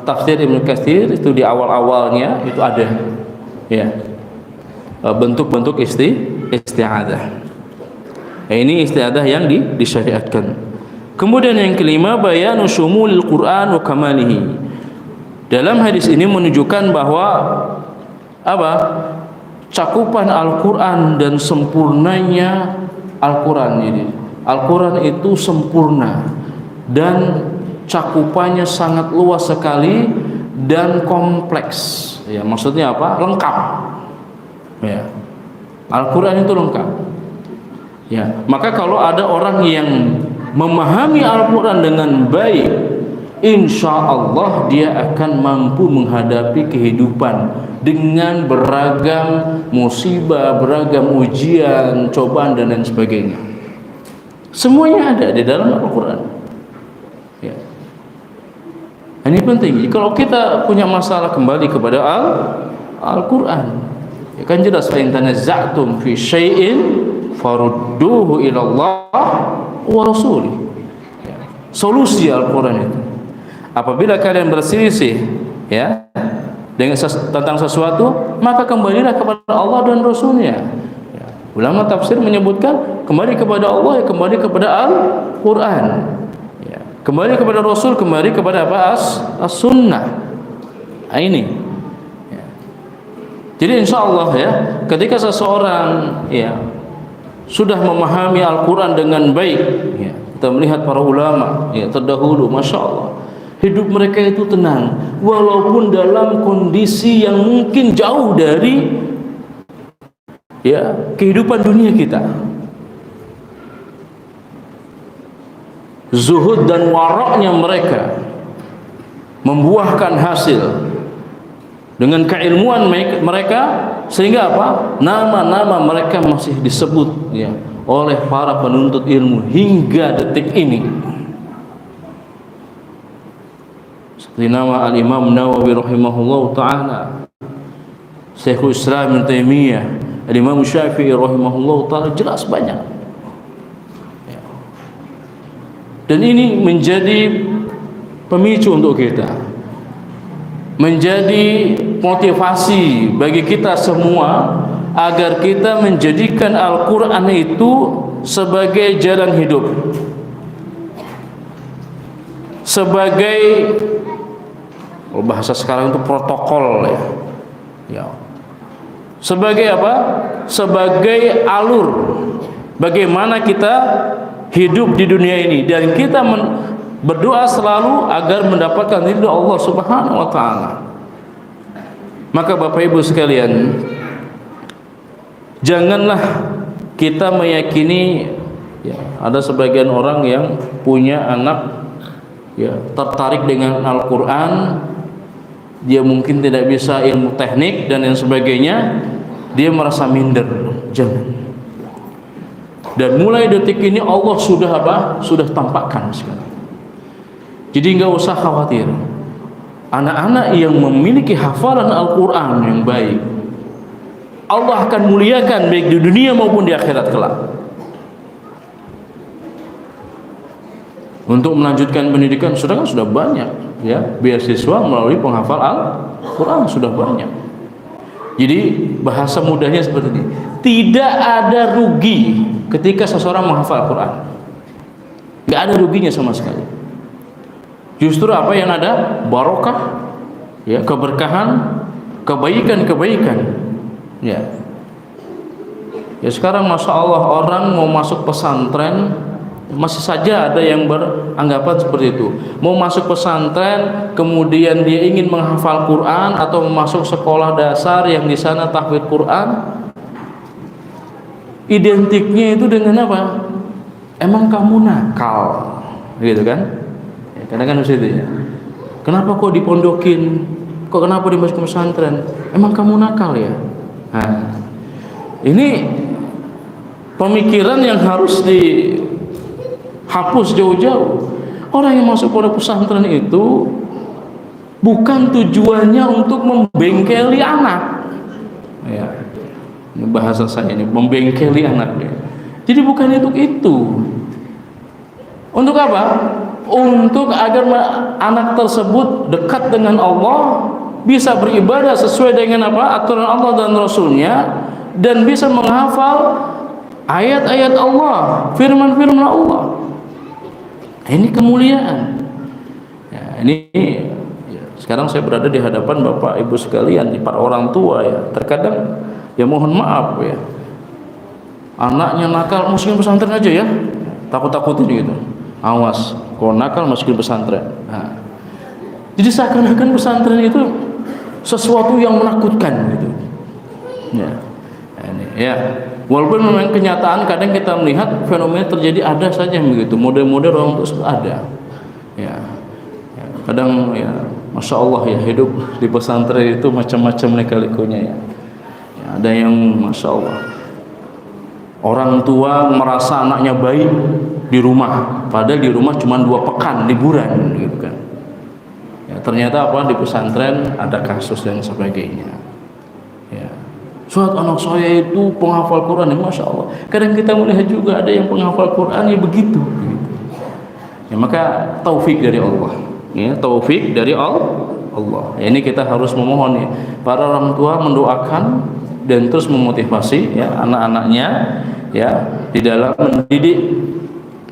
tafsir Ibnu Katsir itu di awal-awalnya itu ada. Ya. Bentuk-bentuk isti'adah. Ini isti'adah yang disyariatkan. Kemudian yang kelima, bayanu syumulil Quran wa kamalihi. Dalam hadis ini menunjukkan bahwa apa? Cakupan Al-Qur'an dan sempurnanya Al-Qur'an ini. Al-Qur'an itu sempurna dan cakupannya sangat luas sekali dan kompleks. Ya, maksudnya apa? Lengkap. Ya. Al-Qur'an itu lengkap. Ya, maka kalau ada orang yang memahami Al-Quran dengan baik, insya Allah dia akan mampu menghadapi kehidupan dengan beragam musibah, beragam ujian, cobaan dan lain sebagainya. Semuanya ada di dalam Al-Quran. Ya. Ini penting. Kalau kita punya masalah, kembali kepada Al-Quran. Ya kan jelas, fa in tanazza'tum fi syai'in farudduhu ila Allah wa rasulih. Ya. Solusi Al-Quran itu. Apabila kalian berselisih ya dengan tentang sesuatu, maka kembalilah kepada Allah dan Rasulnya. Ya. Ulama tafsir menyebutkan kembali kepada Allah, ya kembali kepada Al-Quran. Ya. Kembali kepada Rasul, kembali kepada apa? As-Sunnah. Nah, ini. Ya. Jadi insya Allah ya, ketika seseorang ya sudah memahami Al-Quran dengan baik ya, kita melihat para ulama ya terdahulu, masya Allah, hidup mereka itu tenang walaupun dalam kondisi yang mungkin jauh dari ya kehidupan dunia kita. Zuhud dan waraknya mereka membuahkan hasil dengan keilmuan mereka, sehingga apa? Nama-nama mereka masih disebut ya oleh para penuntut ilmu hingga detik ini. Seperti nama Al-Imam Nawawi rahimahullahu taala, Syekhul Islam Ibnu Taimiyah, Al-Imam Syafi'i rahimahullahu taala, jelas banyak. Dan ini menjadi pemicu untuk kita, menjadi motivasi bagi kita semua agar kita menjadikan Al-Quran itu sebagai jalan hidup, sebagai bahasa sekarang itu protokol ya. Sebagai apa? Sebagai alur bagaimana kita hidup di dunia ini, dan kita berdoa selalu agar mendapatkan ridha Allah Subhanahu wa taala. Maka Bapak Ibu sekalian, janganlah kita meyakini ya, ada sebagian orang yang punya anak ya tertarik dengan Al-Qur'an, dia mungkin tidak bisa ilmu teknik dan yang sebagainya, dia merasa minder. Jangan. Dan mulai detik ini Allah sudah apa? Sudah tampakkan sekarang. Jadi enggak usah khawatir. Anak-anak yang memiliki hafalan Al-Quran yang baik, Allah akan muliakan baik di dunia maupun di akhirat kelak. Untuk melanjutkan pendidikan sudah banyak ya, beasiswa melalui penghafal Al-Quran sudah banyak. Jadi bahasa mudahnya seperti ini, tidak ada rugi ketika seseorang menghafal Al-Quran, nggak ada ruginya sama sekali. Justru apa yang ada? Barokah, ya, keberkahan, kebaikan-kebaikan. Ya. Ya sekarang masya Allah orang mau masuk pesantren masih saja ada yang beranggapan seperti itu. Mau masuk pesantren kemudian dia ingin menghafal Quran atau masuk sekolah dasar yang di sana tahfidz Quran, identiknya itu dengan apa? Emang kamu nakal, gitu kan? Kadang-kadang itu ya. Kenapa kok dipondokin? Kok kenapa dimasukin pesantren? Emang kamu nakal ya? Nah, ini pemikiran yang harus dihapus jauh-jauh. Orang yang masuk pondok pesantren itu bukan tujuannya untuk membengkeli anak. Ya. Ini bahasa saya ini, membengkeli anaknya. Jadi bukan untuk itu. Untuk apa? Untuk agar anak tersebut dekat dengan Allah, bisa beribadah sesuai dengan apa aturan Allah dan Rasulnya, dan bisa menghafal ayat-ayat Allah, firman-firman Allah. Ini kemuliaan ya, ini ya, sekarang saya berada di hadapan Bapak Ibu sekalian, di para orang tua ya, terkadang ya mohon maaf ya, anaknya nakal masukin pesantren aja ya, takut-takutin gitu, awas kalau nakal masukin pesantren. Nah, jadi seakan-akan pesantren itu sesuatu yang menakutkan gitu. Ya, ini ya. Walaupun memang kenyataan kadang kita melihat fenomena terjadi ada saja begitu. Model-model orang tersebut ada. Ya. Ya. Kadang ya, masya Allah ya, hidup di pesantren itu macam-macam lika-likunya ya. Ya. Ada yang masya Allah, orang tua merasa anaknya baik di rumah, padahal di rumah cuma 2 pekan liburan gitu kan. Ya, ternyata apa, di pesantren ada kasus dan sebagainya. Ya. Suatu anak saya itu penghafal Quran ya, masya Allah. Kadang kita melihat juga ada yang penghafal Quran ya begitu. Gitu. Ya, maka taufik dari Allah. Ya, taufik dari Allah. Ya, ini kita harus memohon ya. Para orang tua mendoakan dan terus memotivasi ya anak-anaknya ya di dalam mendidik.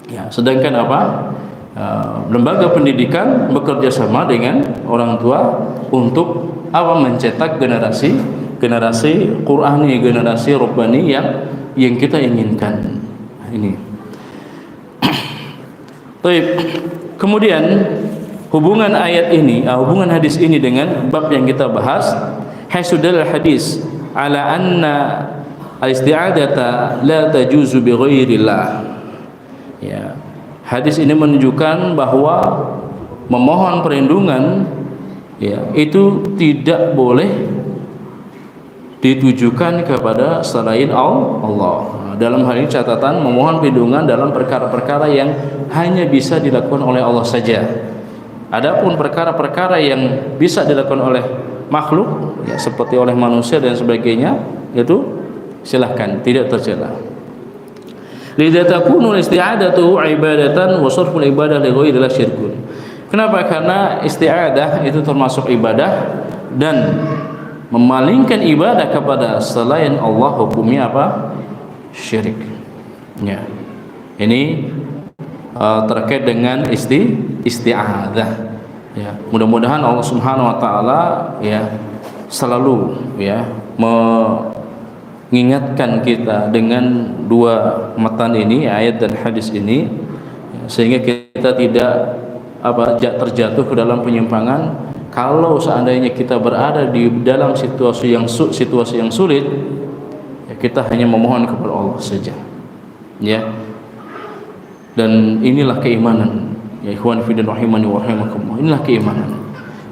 Ya, sedangkan apa? Lembaga pendidikan bekerja sama dengan orang tua untuk apa? Mencetak generasi Qur'ani, generasi Rabbani yang kita inginkan. Ini. Baik. Kemudian hubungan ayat ini, hubungan hadis ini dengan bab yang kita bahas, hasudal hadis ala anna al-isti'adata la tajuzu bi ghairillah. Ya, hadis ini menunjukkan bahwa memohon perlindungan ya, itu tidak boleh ditujukan kepada selain Allah. Dalam hal ini catatan memohon perlindungan dalam perkara-perkara yang hanya bisa dilakukan oleh Allah saja. Adapun perkara-perkara yang bisa dilakukan oleh makhluk, ya, seperti oleh manusia dan sebagainya, itu silahkan, tidak tercela. Lidza takunu isti'adatu ibadatan wa sarful ibadah li ghairillah syirkun. Kenapa? Karena isti'adah itu termasuk ibadah, dan memalingkan ibadah kepada selain Allah hukumnya apa? Syirik. Ya. Ini terkait dengan isti'adah. Ya. Mudah-mudahan Allah Subhanahu wa taala ya selalu ya mengingatkan kita dengan dua matan ini, ayat dan hadis ini, ya, sehingga kita tidak terjatuh ke dalam penyimpangan. Kalau seandainya kita berada di dalam situasi yang sulit, ya, kita hanya memohon kepada Allah saja, ya. Dan inilah keimanan, ya ikhwan fillah rahimani wa rahimakumullah. Inilah keimanan.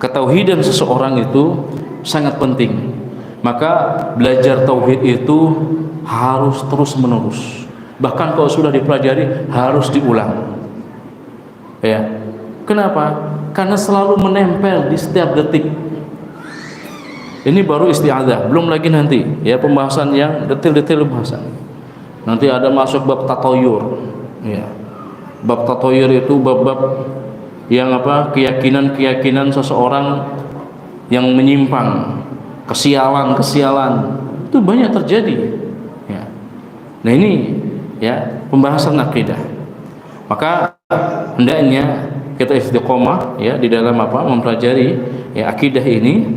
Ketauhidan seseorang itu sangat penting. Maka belajar tauhid itu harus terus menerus. Bahkan kalau sudah dipelajari harus diulang. Ya. Kenapa? Karena selalu menempel di setiap detik. Ini baru isti'adzah, belum lagi nanti ya pembahasan yang detail-detail pembahasan. Nanti ada masuk bab tatoyur. Ya. Bab tatoyur itu bab-bab yang keyakinan-keyakinan seseorang yang menyimpang, kesialan itu banyak terjadi. Ya. Nah ini ya pembahasan akidah. Maka hendaknya kita istiqomah ya di dalam mempelajari ya akidah ini,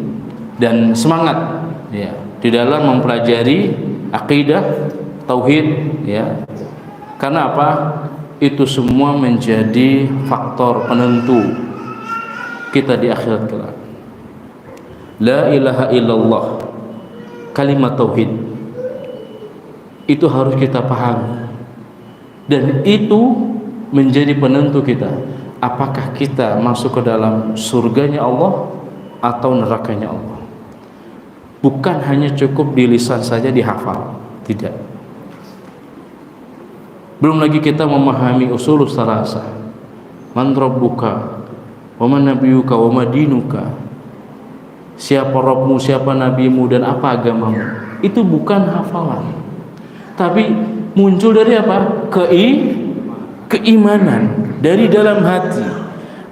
dan semangat ya di dalam mempelajari akidah tauhid ya. Karena apa? Itu semua menjadi faktor penentu kita di akhirat kelak. La ilaha illallah, kalimat tauhid itu harus kita pahami, dan itu menjadi penentu kita apakah kita masuk ke dalam surganya Allah atau nerakanya Allah. Bukan hanya cukup di lisan saja dihafal, tidak. Belum lagi kita memahami usul salasah, man rabbuka wa man nabiyuka wa ma dinuka, siapa Rabbmu, siapa nabimu, dan apa agamamu. Itu bukan hafalan, tapi muncul dari apa? Keimanan dari dalam hati.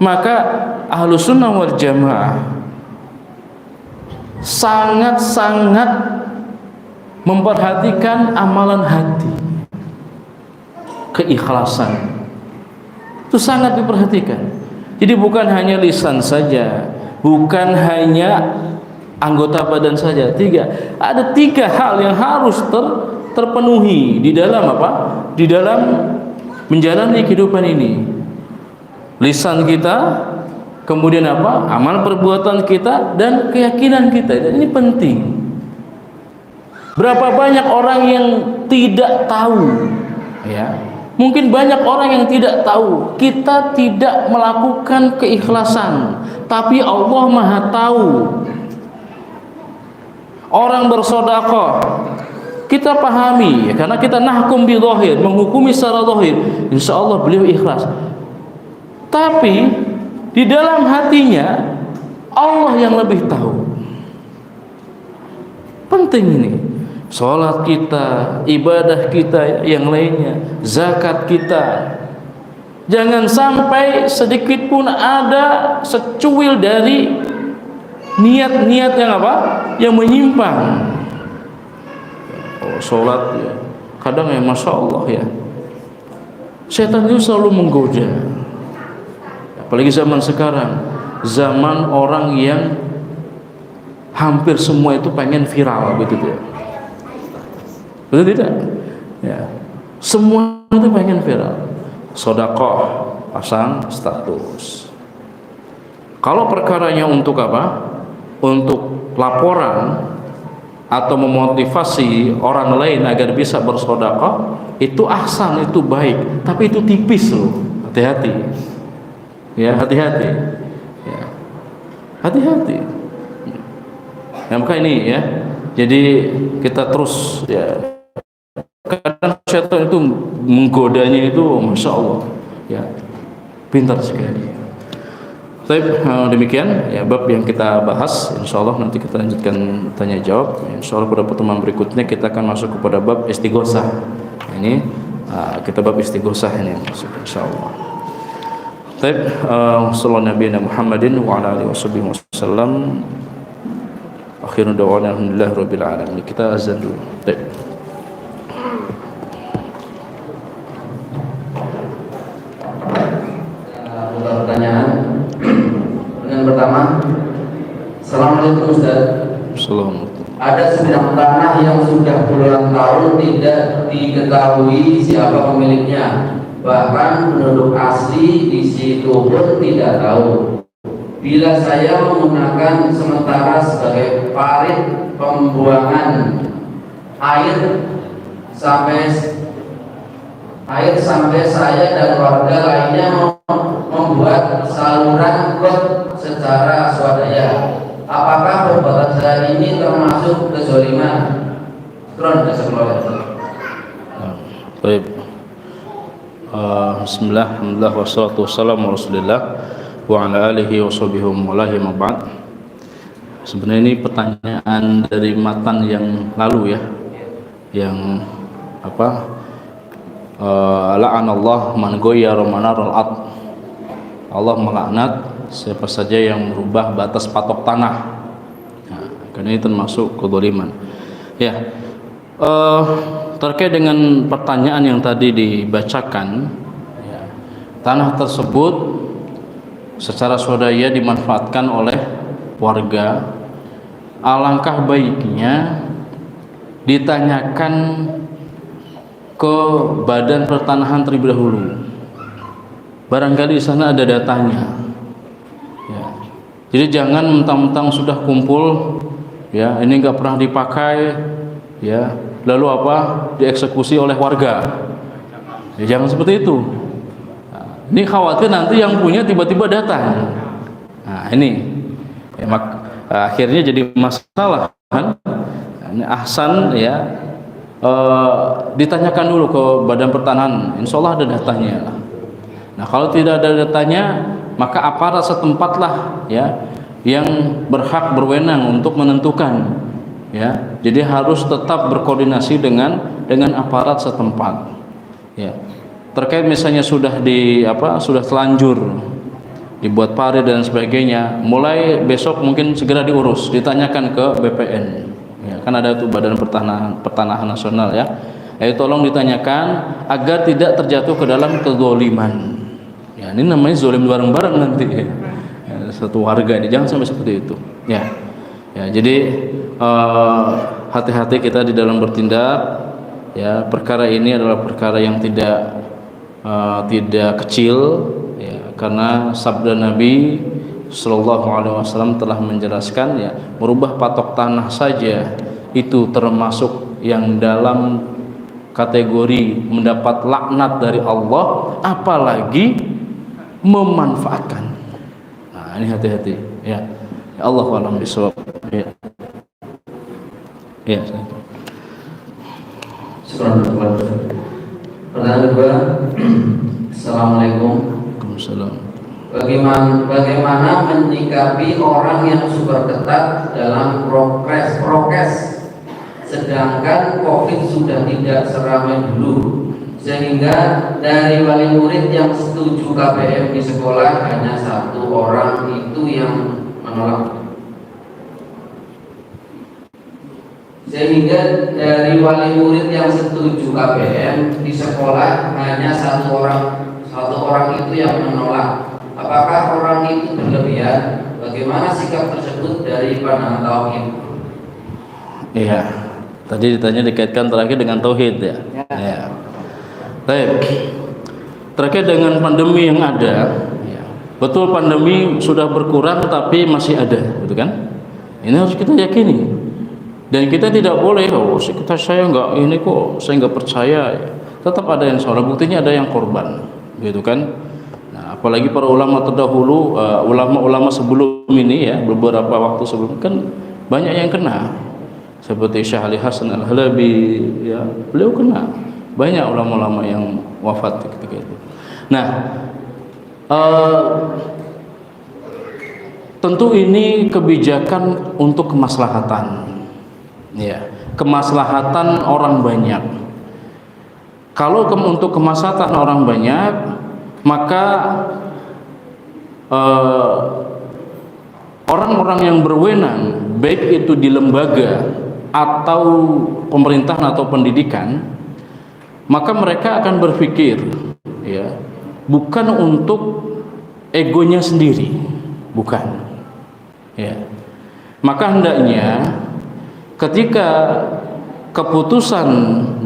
Maka Ahlus Sunnah wal Jamaah sangat-sangat memperhatikan amalan hati, keikhlasan itu sangat diperhatikan. Jadi bukan hanya lisan saja, bukan hanya anggota badan saja. Ada tiga hal yang harus terpenuhi di dalam di dalam menjalani kehidupan ini. Lisan kita, kemudian amal perbuatan kita, dan keyakinan kita. Dan ini penting. Berapa banyak orang yang tidak tahu, ya. Mungkin banyak orang yang tidak tahu kita tidak melakukan keikhlasan, tapi Allah Maha tahu. Orang bersedekah kita pahami ya, karena kita nahkum bi dhahir, menghukumi secara dhahir, insyaallah beliau ikhlas. Tapi di dalam hatinya Allah yang lebih tahu. Penting ini. Salat kita, ibadah kita yang lainnya, zakat kita, jangan sampai sedikit pun ada secuil dari niat-niat yang menyimpang. Salat ya, kadang ya masya Allah ya, setan itu selalu menggoda. Apalagi zaman sekarang, zaman orang yang hampir semua itu pengen viral, begitu ya. Betul tidak? Ya. Semua itu pengen viral. Sedekah, pasang status. Kalau perkaranya untuk untuk laporan atau memotivasi orang lain agar bisa bersedekah, itu ahsan, itu baik, tapi itu tipis loh. Hati-hati. Ya, hati-hati. Ya. Hati-hati. Ya, maka ini ya. Jadi kita terus ya. Kadang syaitan itu menggodanya itu, masya Allah, ya pintar sekali. Baik, demikian ya bab yang kita bahas. Insya Allah nanti kita lanjutkan tanya jawab. Insya Allah pada pertemuan berikutnya kita akan masuk kepada bab istighosah. Ini kita bab istighosah ini masuk insya Allah. Baik, sallallahu Nabi Muhammadin wa ala alihi wasallam. Akhirul da'wana alhamdulillah rabbil alamin. Kita azan dulu. Baik. Pertanyaan yang pertama, Assalamualaikum Ustaz. Assalamualaikum. Ada sebidang tanah yang sudah puluhan tahun tidak diketahui siapa pemiliknya, bahkan penduduk asli di situ pun tidak tahu. Bila saya menggunakan sementara sebagai parit pembuangan air sampai saya dan warga lainnya membuat saluran got secara swadaya, apakah perbuatan saya ini termasuk kezaliman? Baik. Bismillah, alhamdulillah, wassalatu wassalamu Rasulillah wa ala alihi wa sahbihi wa ma ba'd. Sebenarnya ini pertanyaan dari matan yang lalu ya, yang apa? La'anallah man ghayyara manaral ard. Allah melaknat siapa saja yang merubah batas patok tanah. Nah, karena ini termasuk kezaliman. Ya, terkait dengan pertanyaan yang tadi dibacakan, ya, tanah tersebut secara swadaya dimanfaatkan oleh warga. Alangkah baiknya ditanyakan ke badan pertanahan terlebih dahulu. Barangkali di sana ada datanya. Ya. Jadi jangan mentang-mentang sudah kumpul, ya ini nggak pernah dipakai, ya lalu apa dieksekusi oleh warga. Ya, jangan seperti itu. Nah, ini khawatir nanti yang punya tiba-tiba datang. Nah ini, ya, akhirnya jadi masalah kan? Ini ahsan ya. Ditanyakan dulu ke badan pertanahan, insya Allah ada datanya. Nah kalau tidak ada datanya, maka aparat setempatlah ya yang berhak berwenang untuk menentukan, ya. Jadi harus tetap berkoordinasi dengan aparat setempat, ya. Terkait misalnya sudah sudah telanjur dibuat parit dan sebagainya, mulai besok mungkin segera diurus, ditanyakan ke BPN. Ya, kan ada tuh Badan Pertanahan Nasional ya. Tolong ditanyakan agar tidak terjatuh ke dalam kezaliman. Ya, ini namanya zalim bareng-bareng nanti ya. Satu warga ini jangan sampai seperti itu. Ya. Ya, jadi hati-hati kita di dalam bertindak. Ya, perkara ini adalah perkara yang tidak kecil ya, karena sabda Nabi Sallallahu Alaihi Wasallam telah menjelaskan ya, merubah patok tanah saja itu termasuk yang dalam kategori mendapat laknat dari Allah, apalagi memanfaatkan. Nah ini hati-hati ya. Ya Allah alam bisawab. Ya. Ya. Pertanyaan kedua. Assalamualaikum. Waalaikumsalam. Bagaimana menyikapi orang yang super ketat dalam prokes, sedangkan COVID sudah tidak seramai dulu, sehingga dari wali murid yang setuju KBM di sekolah hanya satu orang itu yang menolak. Sehingga dari wali murid yang setuju KBM di sekolah hanya satu orang itu yang menolak. Apakah orang itu berlebihan? Bagaimana sikap tersebut dari pandangan tauhid? Iya, tadi ditanya dikaitkan terakhir dengan tauhid ya. Ya. Baik. Terkait dengan pandemi yang ada, ya. Betul pandemi sudah berkurang tapi masih ada, betul kan? Ini harus kita yakini. Dan kita tidak boleh, saya nggak ini kok, saya nggak percaya. Tetap ada yang salah. Buktinya ada yang korban, gitu kan? Nah, apalagi para ulama terdahulu, ulama-ulama sebelum ini ya, beberapa waktu sebelum kan banyak yang kena, seperti Syekh Ali Hasan Al-Halabi ya, beliau kena, banyak ulama-ulama yang wafat ketika itu. Nah, tentu ini kebijakan untuk kemaslahatan ya, kemaslahatan orang banyak. Kalau untuk kemaslahatan orang banyak, maka orang-orang yang berwenang, baik itu di lembaga atau pemerintahan atau pendidikan, maka mereka akan berpikir ya, bukan untuk egonya sendiri, bukan ya. Maka hendaknya ketika keputusan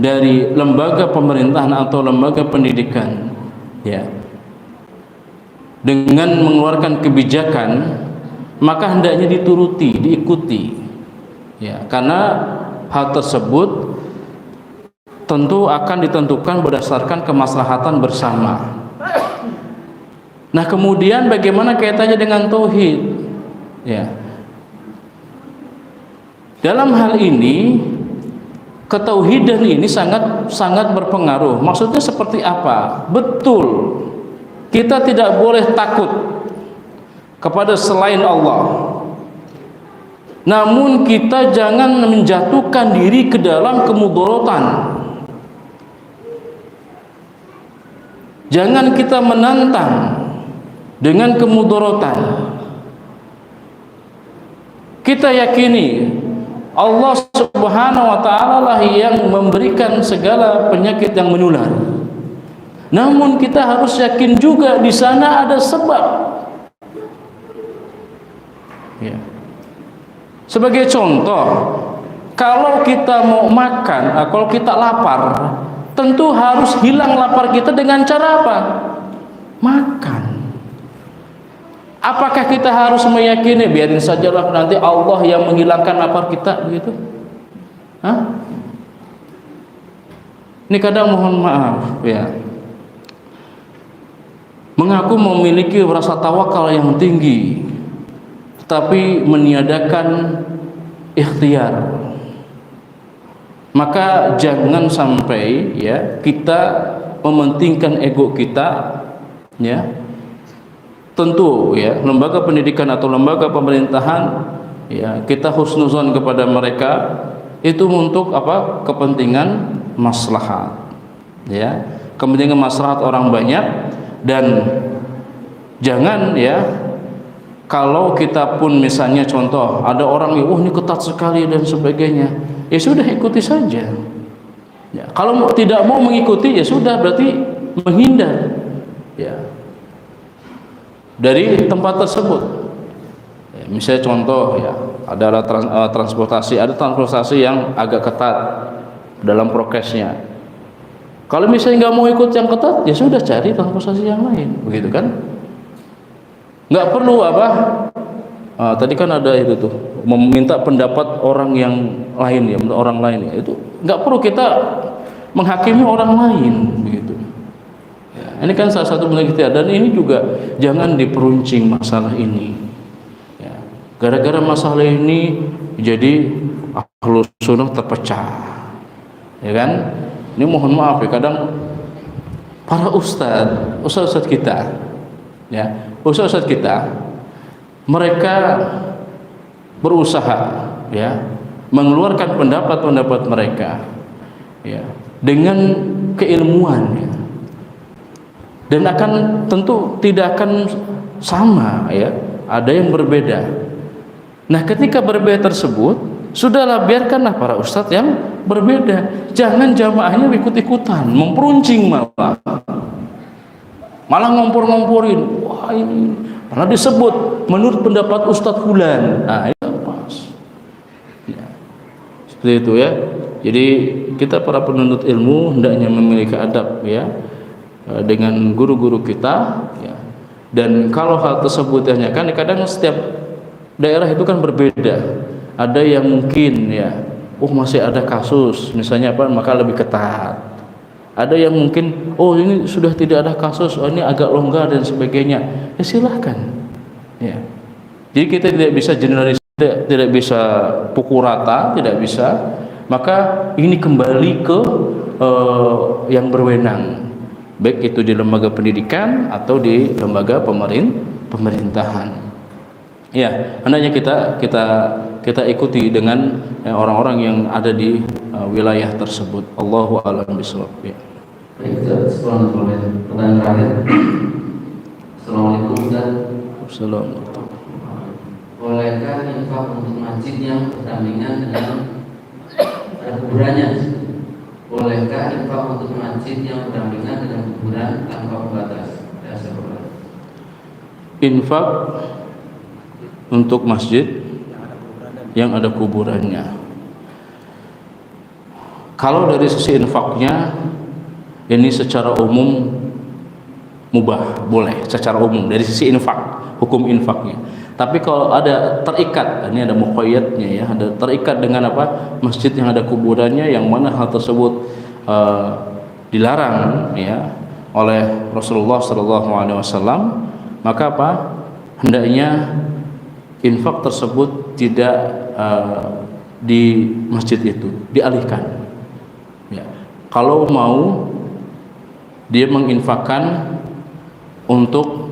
dari lembaga pemerintahan atau lembaga pendidikan ya, dengan mengeluarkan kebijakan, maka hendaknya dituruti, diikuti ya, karena hal tersebut tentu akan ditentukan berdasarkan kemaslahatan bersama. Nah, kemudian bagaimana kaitannya dengan tauhid ya? Dalam hal ini ketauhidan ini sangat berpengaruh. Maksudnya seperti apa? Betul, kita tidak boleh takut kepada selain Allah, namun kita jangan menjatuhkan diri ke dalam kemudaratan. Jangan kita menantang dengan kemudaratan. Kita yakini Allah Subhanahu wa ta'ala lah yang memberikan segala penyakit yang menular. Namun kita harus yakin juga di sana ada sebab. Ya. Sebagai contoh, kalau kita mau makan, kalau kita lapar, tentu harus hilang lapar kita dengan cara apa? Makan. Apakah kita harus meyakini biarin sajalah nanti Allah yang menghilangkan lapar kita begitu? Hah? Ini kadang mohon maaf ya, mengaku memiliki rasa tawakal yang tinggi, tetapi meniadakan ikhtiar. Maka jangan sampai ya kita mementingkan ego kita ya. Tentu ya, lembaga pendidikan atau lembaga pemerintahan ya, kita husnuzon kepada mereka itu untuk apa? Kepentingan maslahat ya, kepentingan maslahat orang banyak. Dan jangan ya, kalau kita pun misalnya contoh ada orang yang ini ketat sekali dan sebagainya, ya sudah ikuti saja ya. Kalau tidak mau mengikuti ya sudah, berarti menghindar ya dari tempat tersebut ya. Misalnya contoh ya, ada transportasi yang agak ketat dalam prokesnya. Kalau misalnya nggak mau ikut yang ketat, ya sudah cari transportasi yang lain, begitu kan? Nggak perlu apa? Tadi kan ada itu tuh, meminta pendapat orang yang lain ya, orang lain ya, itu nggak perlu kita menghakimi orang lain, begitu. Ya, ini kan salah satu bentuk ikhtiar, dan ini juga jangan diperuncing masalah ini. Ya, gara-gara masalah ini jadi Ahlus Sunnah terpecah, ya kan? Ini mohon maaf ya, kadang para ustadz kita, ya, ustadz kita, mereka berusaha ya mengeluarkan pendapat-pendapat mereka ya dengan keilmuan ya, dan akan tentu tidak akan sama ya, ada yang berbeda. Nah, ketika berbeda tersebut, sudahlah biarkanlah para ustadz yang berbeda, jangan jamaahnya ikut-ikutan memperuncing, malah ngompor-ngomporin, wah ini pernah disebut menurut pendapat Ustadz Fulan. Nah, itu pas ya, seperti itu ya. Jadi kita para penuntut ilmu hendaknya memiliki adab ya dengan guru-guru kita ya. Dan kalau hal tersebut hanya kan kadang setiap daerah itu kan berbeda. Ada yang mungkin ya, masih ada kasus misalnya apa, maka lebih ketat Ada yang mungkin, oh ini sudah tidak ada kasus, oh ini agak longgar dan sebagainya. Ya silahkan. Ya. Jadi kita tidak bisa generalis, tidak bisa pukul rata, tidak bisa. Maka ini kembali ke yang berwenang, baik itu di lembaga pendidikan atau di lembaga pemerintahan. Ya, hendaknya kita ikuti dengan orang-orang yang ada di wilayah tersebut. Allahu a'lam bishawab. Ya. Baik, pertanyaan terakhir. Assalamualaikum Ustaz. Assalamualaikum. Bolehkah infak untuk masjid yang berdampingan dengan kuburannya? Bolehkah infak untuk masjid yang berdampingan dengan kuburan tanpa batas? Infak untuk masjid yang ada kuburannya. Kalau dari sisi infaknya, ini secara umum mubah, boleh secara umum dari sisi infak, hukum infaknya. Tapi kalau ada terikat, ini ada muqayyadnya ya, ada terikat dengan apa? Masjid yang ada kuburannya, yang mana hal tersebut dilarang ya oleh Rasulullah SAW, maka apa? Hendaknya infak tersebut tidak di masjid itu, dialihkan. Ya. Kalau mau dia menginfakkan untuk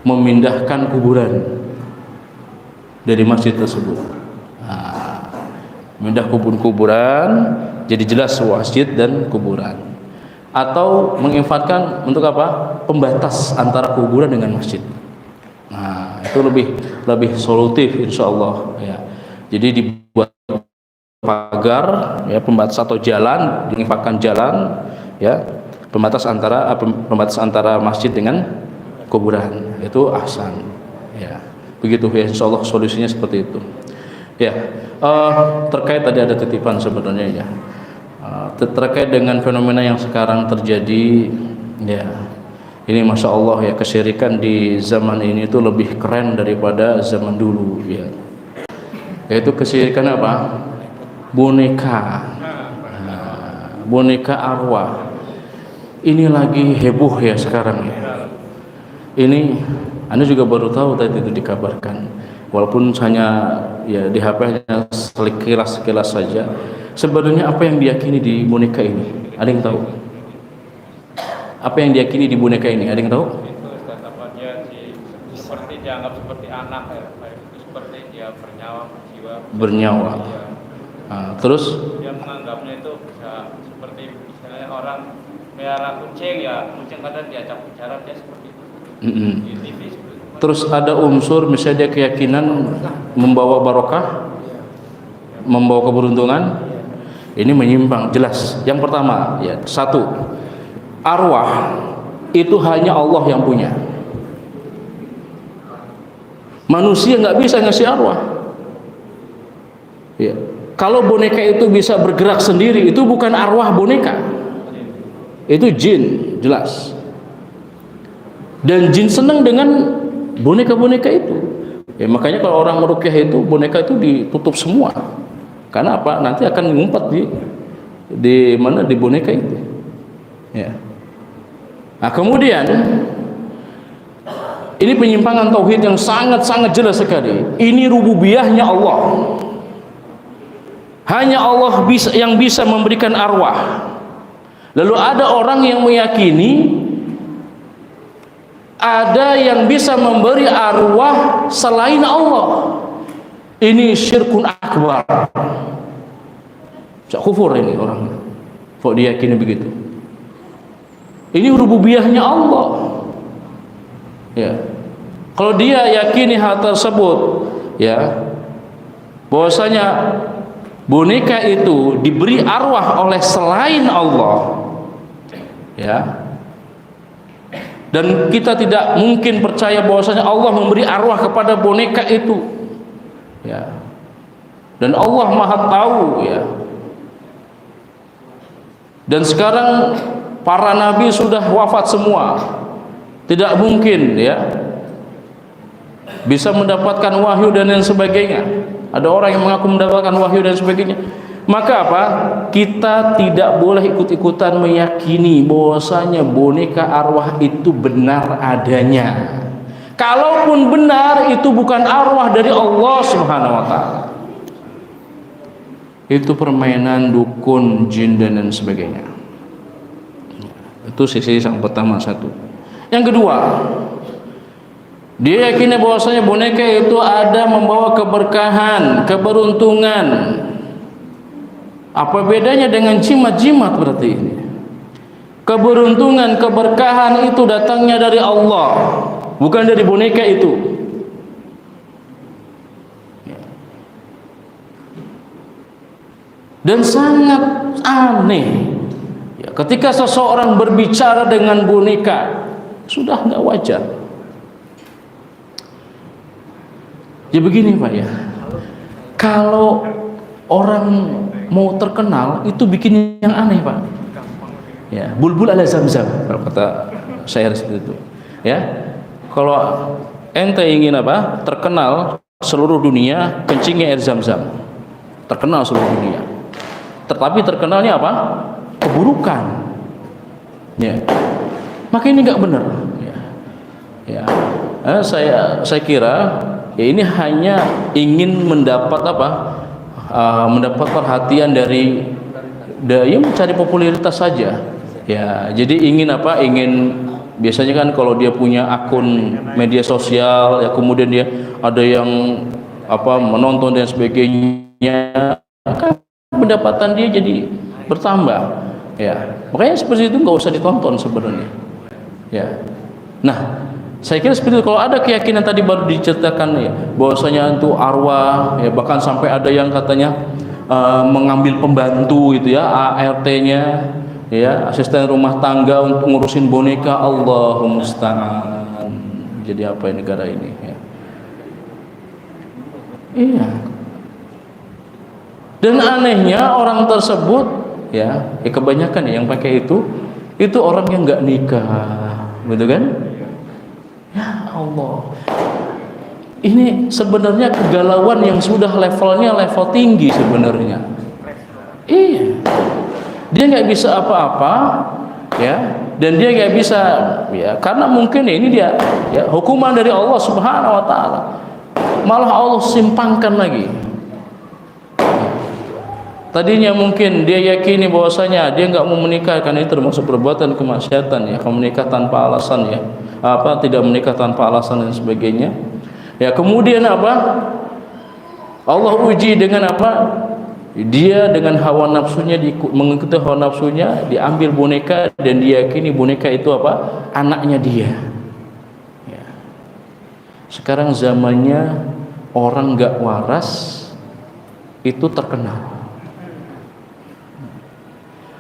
memindahkan kuburan dari masjid tersebut, pindah kuburan jadi jelas masjid dan kuburan, atau menginfakkan untuk apa? Pembatas antara kuburan dengan masjid. Nah, itu lebih solutif insyaallah ya. Jadi dibuat pagar ya, pembatas atau jalan, diinfakkan jalan ya, pembatas antara masjid dengan kuburan, itu ahsan ya. Begitu ya, insyaallah solusinya seperti itu ya. Terkait tadi ada titipan sebenarnya ya, terkait dengan fenomena yang sekarang terjadi ya. Ini masya Allah ya, kesyirikan di zaman ini itu lebih keren daripada zaman dulu ya. Yaitu kesyirikan apa? Boneka, boneka arwah. Ini lagi heboh ya sekarang ya. Ini Anda juga baru tahu tadi itu dikabarkan, walaupun hanya ya di HP hanya sekilas saja. Sebenarnya apa yang diyakini di boneka ini? Ada yang tahu? Apa yang diyakini di boneka ini? Ada yang tahu? Itu apa dia seperti dianggap seperti anak ya, itu seperti dia bernyawa, jiwa. Bernyawa. Ya. Terus? Dia menganggapnya itu bisa seperti misalnya orang melihara kucing ya, kucing kadang diajak bicara dia seperti itu. Di TV seperti itu. Terus ada unsur misalnya dia keyakinan membawa barokah, membawa keberuntungan. Ini menyimpang jelas. Yang pertama ya, satu, arwah itu hanya Allah yang punya. Manusia nggak bisa ngasih arwah ya. Kalau boneka itu bisa bergerak sendiri, itu bukan arwah boneka, itu jin jelas. Dan jin senang dengan boneka-boneka itu ya. Makanya kalau orang meruqyah itu boneka itu ditutup semua. Karena apa? Nanti akan ngumpet di mana, di boneka itu ya. Nah kemudian ini penyimpangan tauhid yang sangat-sangat jelas sekali. Ini rububiyahnya Allah. Hanya Allah yang bisa memberikan arwah. Lalu ada orang yang meyakini ada yang bisa memberi arwah selain Allah. Ini syirkun akbar. Kufur ini orang. Kok diyakini begitu? Ini rububiyahnya Allah. Ya. Kalau dia yakini hal tersebut, ya, bahwasanya boneka itu diberi arwah oleh selain Allah, ya, dan kita tidak mungkin percaya bahwasanya Allah memberi arwah kepada boneka itu, ya, dan Allah Maha Tahu, ya. Dan sekarang para nabi sudah wafat semua, tidak mungkin ya bisa mendapatkan wahyu dan lain sebagainya. Ada orang yang mengaku mendapatkan wahyu dan sebagainya. Maka apa? Kita tidak boleh ikut-ikutan meyakini bahwasanya boneka arwah itu benar adanya. Kalaupun benar, itu bukan arwah dari Allah Subhanahu wa taala. Itu permainan dukun, jin dan lain sebagainya. Itu sisi yang pertama satu. Yang kedua, dia yakini bahwasanya boneka itu ada membawa keberkahan, keberuntungan. Apa bedanya dengan jimat-jimat berarti ini? Keberuntungan, keberkahan itu datangnya dari Allah, bukan dari boneka itu. Dan sangat aneh ya, ketika seseorang berbicara dengan boneka, sudah nggak wajar. Ya begini Pak ya, kalau orang mau terkenal itu bikin yang aneh Pak ya, bulbul ala zamzam kalau kata syair itu ya. Kalau ente ingin apa, terkenal seluruh dunia, kencingnya air zam-zam, terkenal seluruh dunia. Tetapi terkenalnya apa? Keburukan ya. Maka ini nggak benar ya. Saya kira ya ini hanya ingin mendapat apa, mendapat perhatian dari yang mencari popularitas saja ya. Jadi ingin apa, ingin biasanya kan kalau dia punya akun media sosial ya, kemudian dia ada yang apa menonton dan sebagainya, kan pendapatan dia jadi bertambah ya. Makanya seperti itu nggak usah ditonton sebenarnya ya. Nah, saya kira seperti itu. Kalau ada keyakinan tadi baru diceritakan ya, bahwasanya itu arwah ya, bahkan sampai ada yang katanya mengambil pembantu itu ya, ART-nya ya, asisten rumah tangga untuk ngurusin boneka. Allahumma musta'an. Jadi apa ya negara ini ya? Iya. Dan anehnya orang tersebut ya kebanyakan ya, yang pakai itu orang yang nggak nikah, betul kan? Ya Allah, ini sebenarnya kegalauan yang sudah levelnya level tinggi sebenarnya. Iya, dia nggak bisa apa-apa ya, dan dia nggak bisa ya, karena mungkin ini dia ya hukuman dari Allah Subhanahu wa taala, malah Allah simpangkan lagi. Tadinya mungkin dia yakini bahwasanya dia nggak mau menikah karena itu termasuk perbuatan kemaksiatan ya, menikah tanpa alasan ya, apa tidak menikah tanpa alasan dan sebagainya ya. Kemudian apa, Allah uji dengan apa, dia dengan hawa nafsunya, mengikuti hawa nafsunya, diambil boneka dan dia yakini boneka itu apa, anaknya dia ya. Sekarang zamannya orang nggak waras itu terkenal,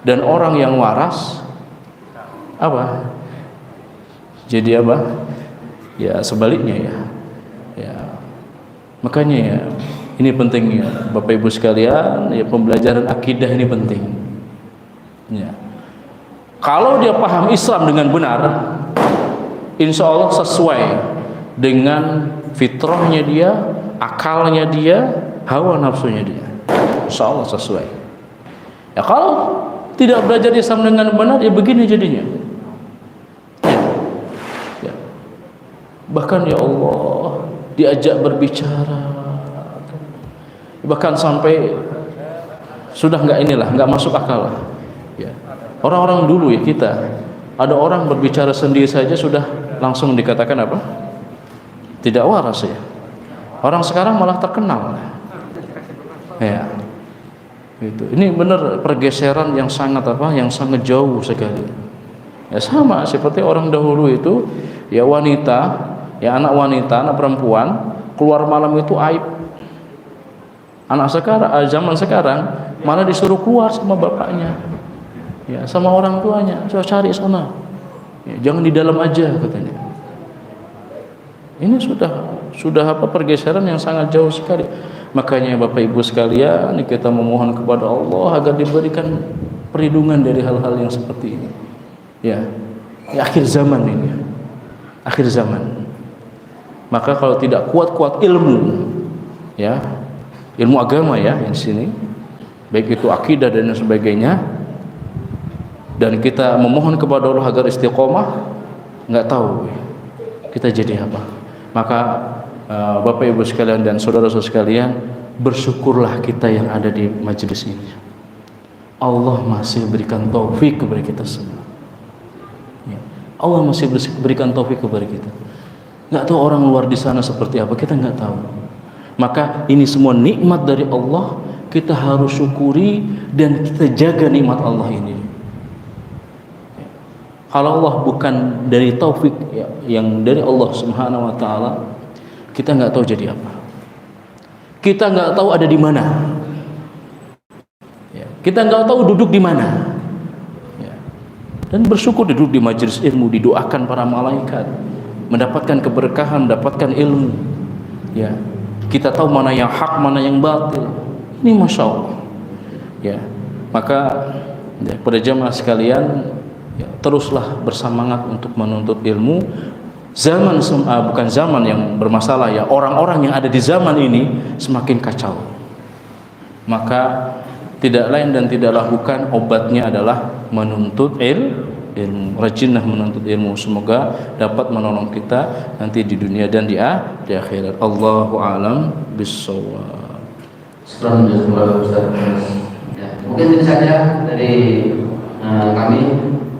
dan orang yang waras apa jadi apa ya, sebaliknya ya. Ya makanya ya ini penting ya Bapak Ibu sekalian ya, pembelajaran akidah ini penting ya. Kalau dia paham Islam dengan benar, insya Allah sesuai dengan fitrahnya dia, akalnya dia, hawa nafsunya dia, insya Allah sesuai ya. Kalau tidak belajar Islam dengan benar ya begini jadinya ya. Bahkan ya Allah diajak berbicara, bahkan sampai sudah nggak masuk akal ya. Orang-orang dulu ya, kita ada orang berbicara sendiri saja sudah langsung dikatakan apa, tidak waras ya. Orang sekarang malah terkenal ya. Itu. Ini benar pergeseran yang sangat apa, yang sangat jauh sekali. Ya sama seperti orang dahulu itu ya, wanita, ya anak wanita, anak perempuan keluar malam itu aib. Anak sekarang, zaman sekarang malah disuruh keluar sama bapaknya, ya sama orang tuanya, coba cari sana, ya, jangan di dalam aja katanya. Ini sudah apa, pergeseran yang sangat jauh sekali. Makanya Bapak Ibu sekalian, kita memohon kepada Allah agar diberikan perlindungan dari hal-hal yang seperti ini. Ya, akhir zaman ini, akhir zaman. Maka kalau tidak kuat ilmu, ya, ilmu agama ya, yang sini, baik itu akidah dan sebagainya, dan kita memohon kepada Allah agar istiqomah, nggak tahu kita jadi apa. Maka Bapak Ibu sekalian dan saudara-saudara sekalian, bersyukurlah kita yang ada di majelis ini. Allah masih berikan taufik kepada kita semua. Ya. Allah masih berikan taufik kepada kita. Nggak tahu orang luar di sana seperti apa, kita nggak tahu. Maka ini semua nikmat dari Allah, kita harus syukuri dan kita jaga nikmat Allah ini. Kalau Allah bukan dari taufik yang dari Allah Subhanahu wa taala, kita nggak tahu jadi apa. Kita nggak tahu ada di mana. Kita nggak tahu duduk di mana. Dan bersyukur duduk di majelis ilmu, didoakan para malaikat, mendapatkan keberkahan, mendapatkan ilmu. Ya, kita tahu mana yang hak, mana yang batil. Ini masya Allah. Ya, maka pada jamaah sekalian, teruslah bersemangat untuk menuntut ilmu. Zaman bukan zaman yang bermasalah ya, orang-orang yang ada di zaman ini semakin kacau. Maka tidak lain dan tidaklah bukan obatnya adalah menuntut ilmu. Rajinlah menuntut ilmu, semoga dapat menolong kita nanti di dunia dan di akhirat. Allahu a'lam bissawab. Mungkin itu saja dari kami.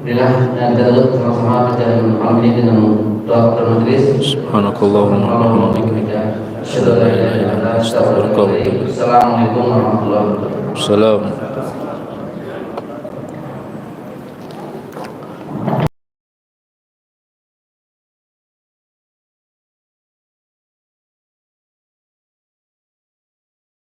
Inilah kita tutup sama-sama perjalanan malam ini dengan doa kepada majelis. Subhanakallahumma wa bihamdika, asyhadu an la ilaha illa anta, astaghfiruka wa atubu ilaik. Assalamualaikum warahmatullahi wabarakatuh. Salam.